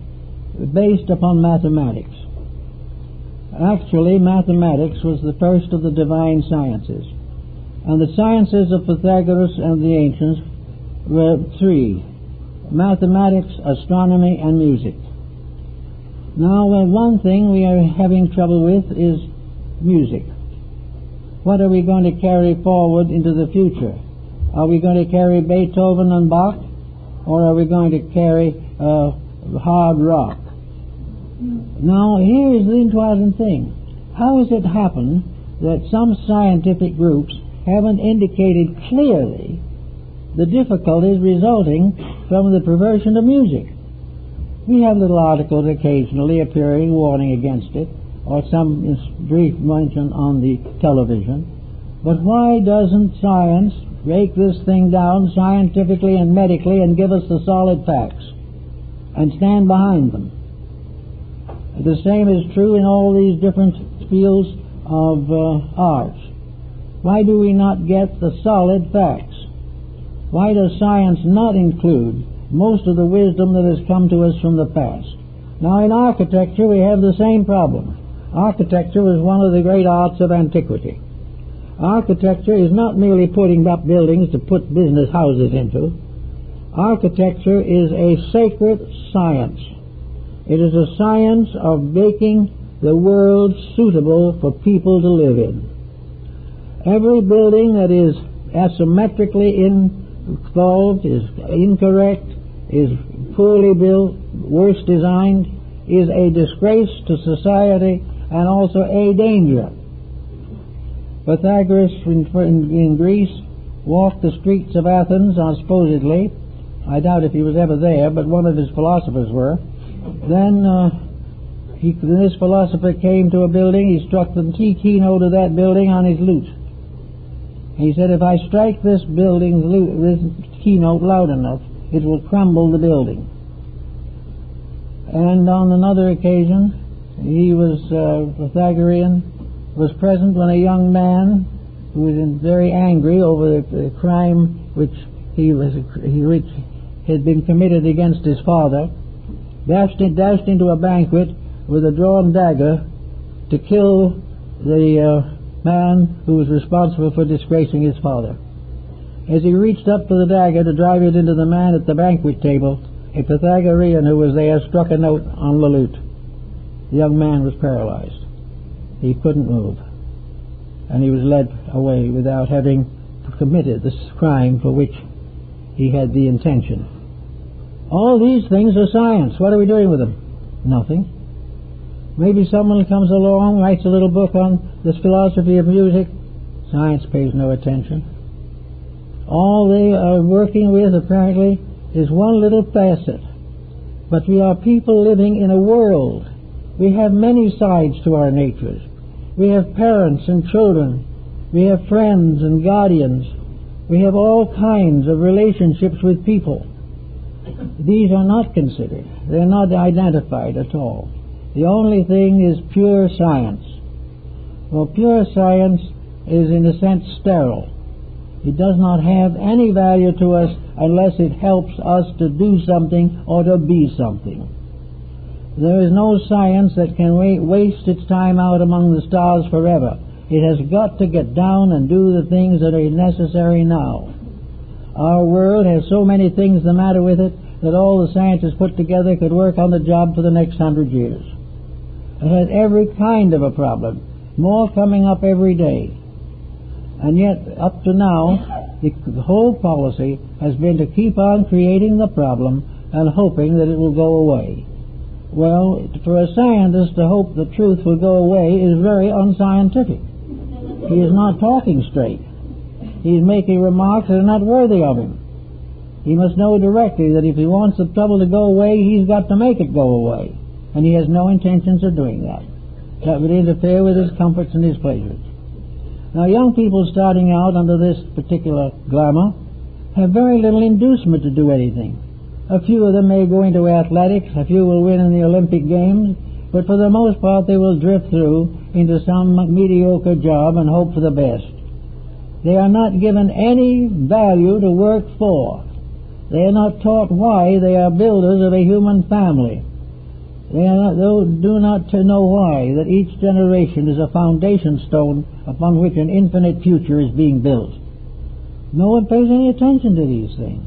based upon mathematics. Actually, mathematics was the first of the divine sciences. And the sciences of Pythagoras and the ancients were three: mathematics, astronomy, and music. Now, one thing we are having trouble with is music. What are we going to carry forward into the future? Are we going to carry Beethoven and Bach, or are we going to carry hard rock? Now, here is the important thing. How has it happened that some scientific groups haven't indicated clearly the difficulties resulting from the perversion of music? We have little articles occasionally appearing warning against it, or some brief mention on the television. But why doesn't science break this thing down scientifically and medically and give us the solid facts and stand behind them? The same is true in all these different fields of arts. Why do we not get the solid facts? Why does science not include most of the wisdom that has come to us from the past? Now, in architecture we have the same problem. Architecture was one of the great arts of antiquity. Architecture is not merely putting up buildings to put business houses into. Architecture is a sacred science. It is a science of making the world suitable for people to live in. Every building that is asymmetrically involved, is incorrect, is poorly built, worse designed, is a disgrace to society and also a danger. Pythagoras in Greece walked the streets of Athens, supposedly. I doubt if he was ever there, but one of his philosophers were. Then this philosopher came to a building. He struck the keynote of that building on his lute. He said, if I strike this keynote loud enough, it will crumble the building. And on another occasion, Pythagorean was present when a young man who was very angry over the crime which had been committed against his father, dashed into a banquet with a drawn dagger to kill the man who was responsible for disgracing his father. As he reached up for the dagger to drive it into the man at the banquet table, a Pythagorean who was there struck a note on the lute. The young man was paralyzed. He couldn't move, and he was led away without having committed this crime for which he had the intention. All these things are science. What are we doing with them? Nothing. Maybe someone comes along, writes a little book on this philosophy of music. Science pays no attention. All they are working with, apparently, is one little facet. But we are people living in a world. We have many sides to our natures. We have parents and children. We have friends and guardians. We have all kinds of relationships with people. These are not considered. They're not identified at all. The only thing is pure science. Well, pure science is in a sense sterile. It does not have any value to us unless it helps us to do something or to be something. There is no science that can waste its time out among the stars forever. It has got to get down and do the things that are necessary now. Our world has so many things the matter with it that all the scientists put together could work on the job for the next 100 years. It has every kind of a problem, more coming up every day. And yet, up to now, the whole policy has been to keep on creating the problem and hoping that it will go away. Well, for a scientist to hope the truth will go away is very unscientific. He is not talking straight. He is making remarks that are not worthy of him. He must know directly that if he wants the trouble to go away, he's got to make it go away. And he has no intentions of doing that. That would interfere with his comforts and his pleasures. Now, young people starting out under this particular glamour have very little inducement to do anything. A few of them may go into athletics, a few will win in the Olympic Games, but for the most part they will drift through into some mediocre job and hope for the best. They are not given any value to work for. They are not taught why they are builders of a human family. They do not know why that each generation is a foundation stone upon which an infinite future is being built. No one pays any attention to these things.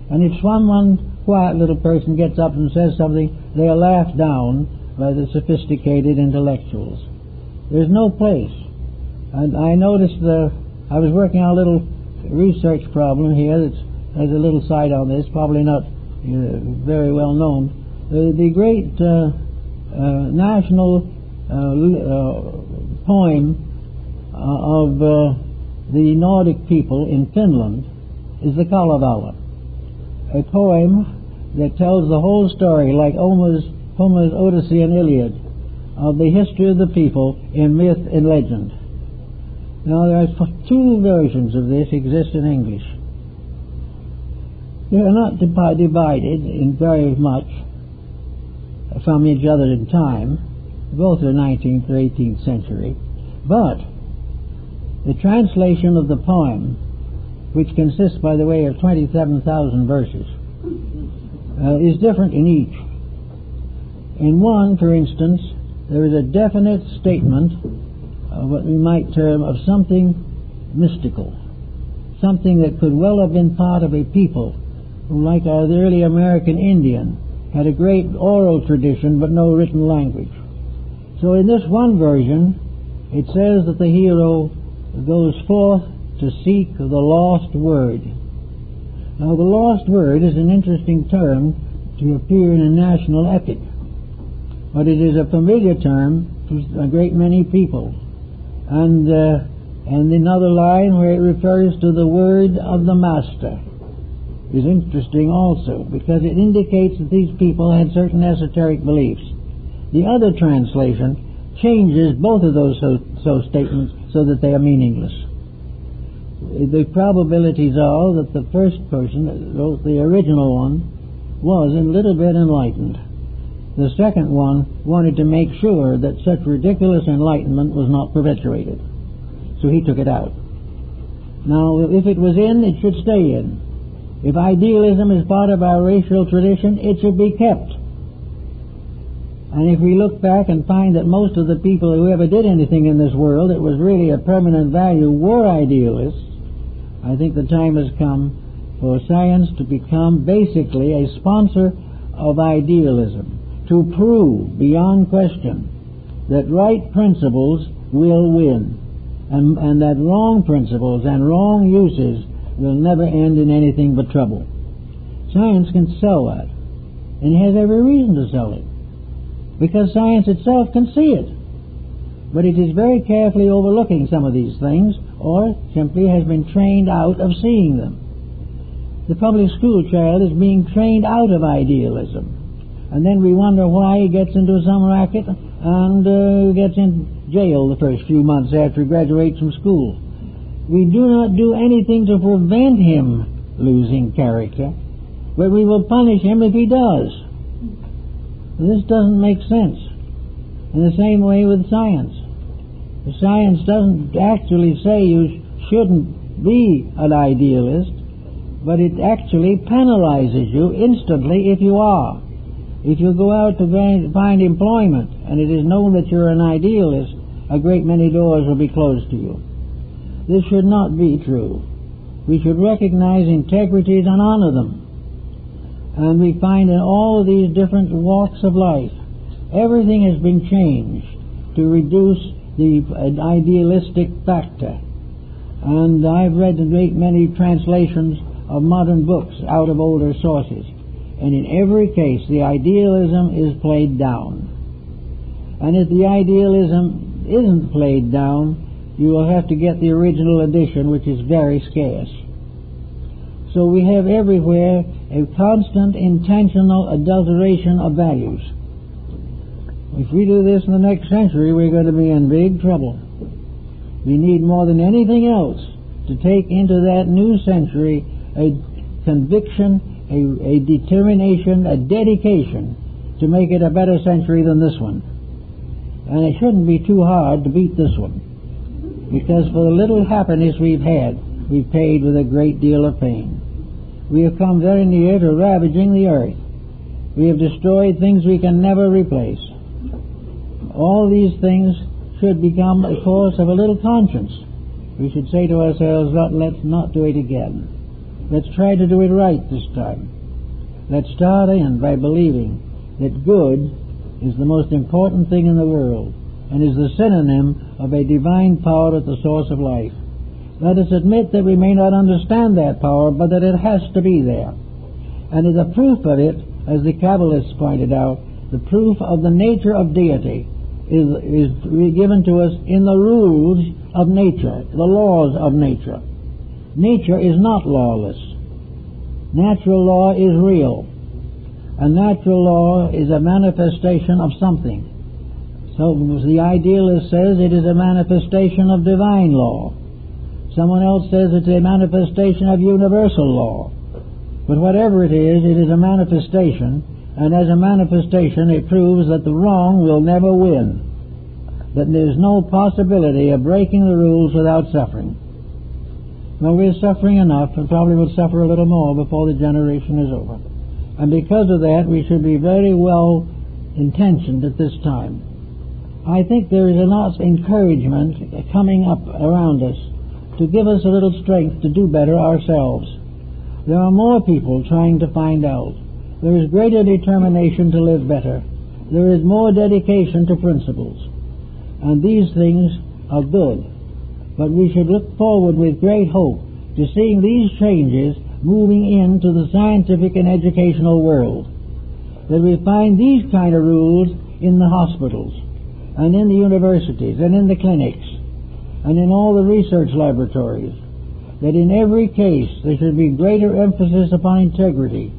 And if one quiet little person gets up and says something, they are laughed down by the sophisticated intellectuals. There's no place. And I noticed I was working on a little research problem here that has a little side on this, probably not very well known. The great national poem of the Nordic people in Finland is the Kalevala, a poem that tells the whole story, like Homer's Odyssey and Iliad, of the history of the people in myth and legend. Now, there are two versions of this exist in English. They are not divided in very much from each other in time. Both are 19th or 18th century. But the translation of the poem, which consists, by the way, of 27,000 verses, is different in each. In one, for instance, there is a definite statement of what we might term of something mystical, something that could well have been part of a people who, like the early American Indian, had a great oral tradition but no written language. So in this one version, it says that the hero goes forth to seek the lost word. Now, the lost word is an interesting term to appear in a national epic, but it is a familiar term to a great many people. And another line where it refers to the word of the master is interesting also, because it indicates that these people had certain esoteric beliefs. The other translation changes both of those statements so that they are meaningless. The probabilities are that the first person that wrote the original one was a little bit enlightened. The second one wanted to make sure that such ridiculous enlightenment was not perpetuated. So he took it out. Now, if it was in, it should stay in. If idealism is part of our racial tradition, it should be kept. And if we look back and find that most of the people who ever did anything in this world that was really a permanent value were idealists, I think the time has come for science to become basically a sponsor of idealism, to prove beyond question that right principles will win, and that wrong principles and wrong uses will never end in anything but trouble. Science can sell that, and it has every reason to sell it, because science itself can see it. But it is very carefully overlooking some of these things, or simply has been trained out of seeing them. The public school child is being trained out of idealism, and then we wonder why he gets into some racket and gets in jail the first few months after he graduates from school. We do not do anything to prevent him losing character, but we will punish him if he does. This doesn't make sense. In the same way with science. The science doesn't actually say you shouldn't be an idealist, but it actually penalizes you instantly if you are. If you go out to find employment and it is known that you're an idealist, a great many doors will be closed to you. This should not be true. We should recognize integrities and honor them. And we find in all of these different walks of life, everything has been changed to reduce the idealistic factor. And I've read a great many translations of modern books out of older sources. And in every case, the idealism is played down. And if the idealism isn't played down, you will have to get the original edition, which is very scarce. So we have everywhere a constant intentional adulteration of values. If we do this in the next century, we're going to be in big trouble. We need more than anything else to take into that new century a conviction, a determination, a dedication to make it a better century than this one. And it shouldn't be too hard to beat this one, because for the little happiness we've had, we've paid with a great deal of pain. We have come very near to ravaging the earth. We have destroyed things we can never replace. All these things should become a cause of a little conscience. We should say to ourselves, let's not do it again. Let's try to do it right this time. Let's start in by believing that good is the most important thing in the world and is the synonym of a divine power at the source of life. Let us admit that we may not understand that power, but that it has to be there. And as a proof of it, as the Kabbalists pointed out, the proof of the nature of deity is given to us in the rules of nature, the laws of nature. Nature is not lawless. Natural law is real. And natural law is a manifestation of something. So the idealist says it is a manifestation of divine law. Someone else says it's a manifestation of universal law. But whatever it is a manifestation, and as a manifestation it proves that the wrong will never win, that there's no possibility of breaking the rules without suffering. Well, we're suffering enough, and probably will suffer a little more before the generation is over. And because of that, we should be very well intentioned at this time. I think there is enough encouragement coming up around us to give us a little strength to do better ourselves. There are more people trying to find out. There is greater determination to live better. There is more dedication to principles. And these things are good. But we should look forward with great hope to seeing these changes moving into the scientific and educational world. That we find these kind of rules in the hospitals, and in the universities, and in the clinics, and in all the research laboratories. That in every case there should be greater emphasis upon integrity.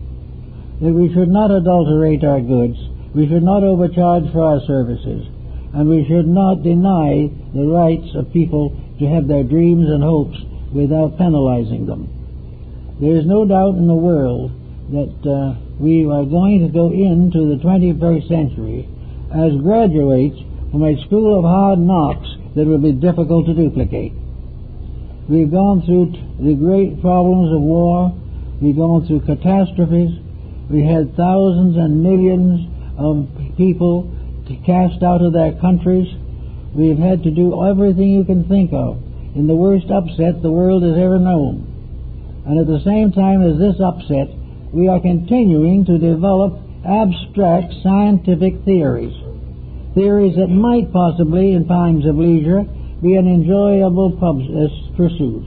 That we should not adulterate our goods, we should not overcharge for our services, and we should not deny the rights of people to have their dreams and hopes without penalizing them. There is no doubt in the world that we are going to go into the 21st century as graduates from a school of hard knocks that will be difficult to duplicate. We've gone through the great problems of war. We've gone through catastrophes. We had thousands and millions of people cast out of their countries. We've had to do everything you can think of in the worst upset the world has ever known. And at the same time as this upset, we are continuing to develop abstract scientific theories. Theories that might possibly, in times of leisure, be an enjoyable pursuit,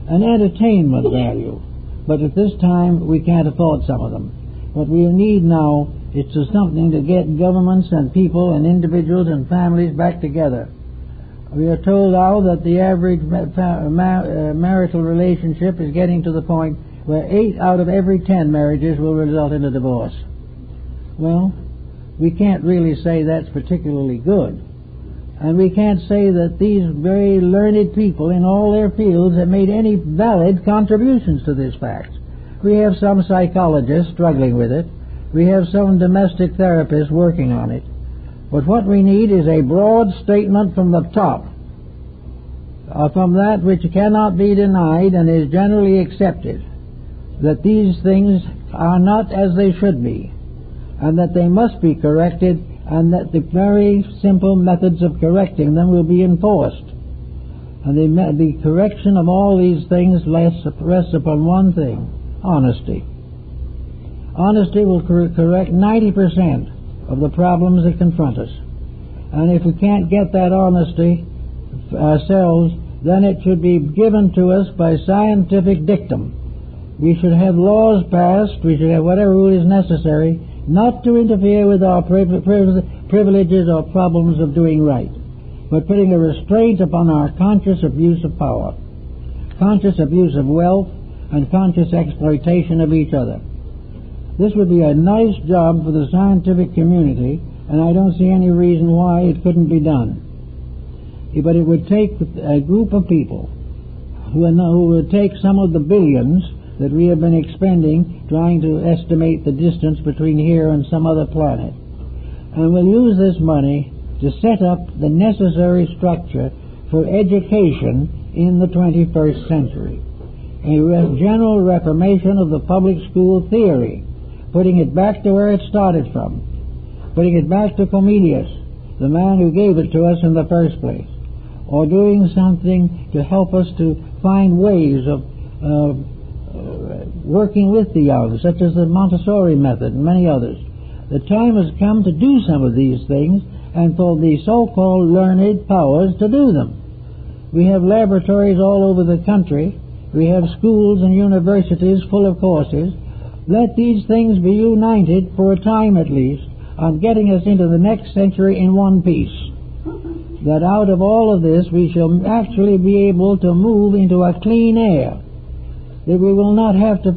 an entertainment value. But at this time, we can't afford some of them. What we need now is something to get governments and people and individuals and families back together. We are told now that the average marital relationship is getting to the point where 8 out of every 10 marriages will result in a divorce. Well, we can't really say that's particularly good. And we can't say that these very learned people in all their fields have made any valid contributions to this fact. We have some psychologists struggling with it. We have some domestic therapists working on it. But what we need is a broad statement from the top, from that which cannot be denied and is generally accepted, that these things are not as they should be, and that they must be corrected, and that the very simple methods of correcting them will be enforced. And the correction of all these things rests upon one thing: honesty. Honesty will correct 90% of the problems that confront us. And if we can't get that honesty ourselves, then it should be given to us by scientific dictum. We should have laws passed, we should have whatever rule is necessary, not to interfere with our privileges or problems of doing right, but putting a restraint upon our conscious abuse of power, conscious abuse of wealth, and conscious exploitation of each other. This would be a nice job for the scientific community, and I don't see any reason why it couldn't be done. But it would take a group of people who would take some of the billions that we have been expending trying to estimate the distance between here and some other planet, and we'll use this money to set up the necessary structure for education in the 21st century. A general reformation of the public school theory, putting it back to where it started from, putting it back to Comenius, the man who gave it to us in the first place, or doing something to help us to find ways of working with the young, such as the Montessori method and many others. The time has come to do some of these things and for the so-called learned powers to do them. We have laboratories all over the country. We have schools and universities full of courses. Let these things be united for a time at least on getting us into the next century in one piece. That out of all of this we shall actually be able to move into a clean air. That we will not have to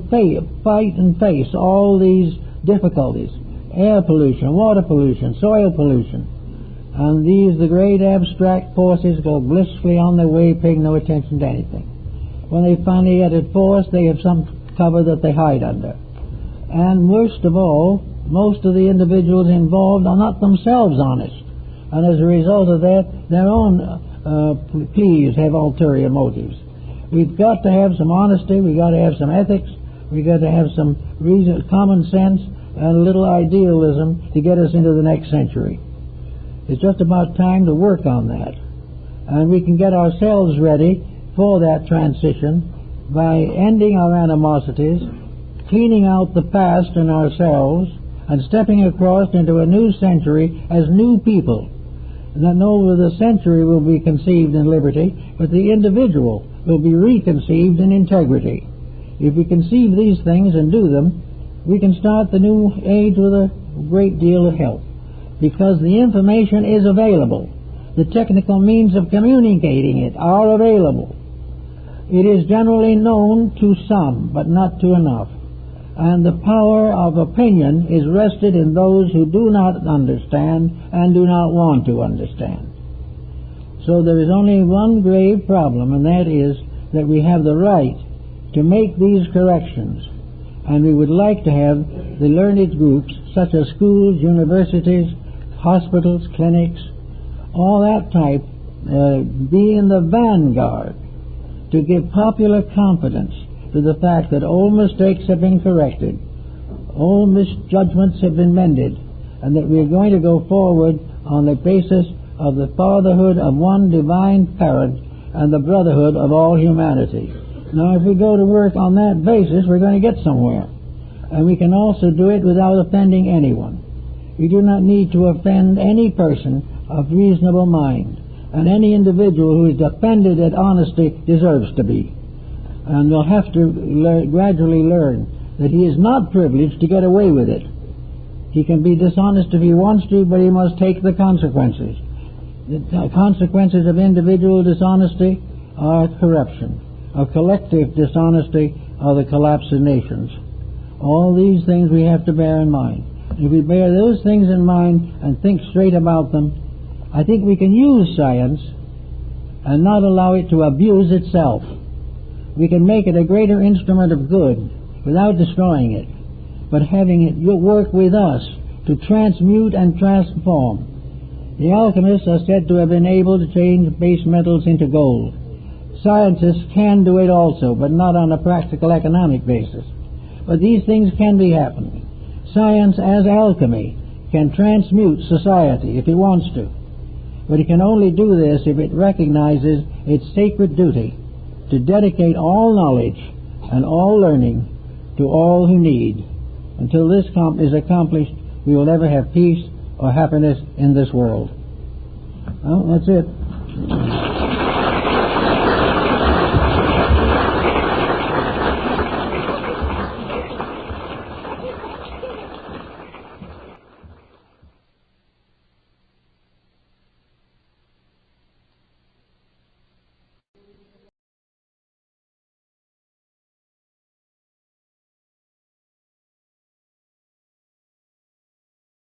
fight and face all these difficulties. Air pollution, water pollution, soil pollution. And these, the great abstract forces, go blissfully on their way, paying no attention to anything. When they finally get it forced, they have some cover that they hide under. And worst of all, most of the individuals involved are not themselves honest. And as a result of that, their own pleas have ulterior motives. We've got to have some honesty, we've got to have some ethics, we've got to have some reason, common sense, and a little idealism to get us into the next century. It's just about time to work on that. And we can get ourselves ready for that transition by ending our animosities, cleaning out the past in ourselves, and stepping across into a new century as new people. Not only the century will be conceived in liberty, but the individual will be reconceived in integrity. If we conceive these things and do them, we can start the new age with a great deal of help, because the information is available. The technical means of communicating it are available. It is generally known to some, but not to enough. And the power of opinion is rested in those who do not understand and do not want to understand. So there is only one grave problem, and that is that we have the right to make these corrections. And we would like to have the learned groups, such as schools, universities, hospitals, clinics, all that type, be in the vanguard to give popular confidence to the fact that old mistakes have been corrected, old misjudgments have been mended, and that we are going to go forward on the basis of the fatherhood of one divine parent and the brotherhood of all humanity. Now, if we go to work on that basis, we're going to get somewhere. And we can also do it without offending anyone. We do not need to offend any person of reasonable mind. And any individual who is offended at honesty deserves to be. And will have to gradually learn that he is not privileged to get away with it. He can be dishonest if he wants to, but he must take the consequences. The consequences of individual dishonesty are corruption. Of collective dishonesty are the collapse of nations. All these things we have to bear in mind. If we bear those things in mind and think straight about them, I think we can use science and not allow it to abuse itself. We can make it a greater instrument of good without destroying it, but having it work with us to transmute and transform. The alchemists are said to have been able to change base metals into gold. Scientists can do it also, but not on a practical economic basis. But these things can be happening. Science, as alchemy, can transmute society if it wants to. But it can only do this if it recognizes its sacred duty to dedicate all knowledge and all learning to all who need. Until this is accomplished, we will never have peace or happiness in this world. Well, that's it.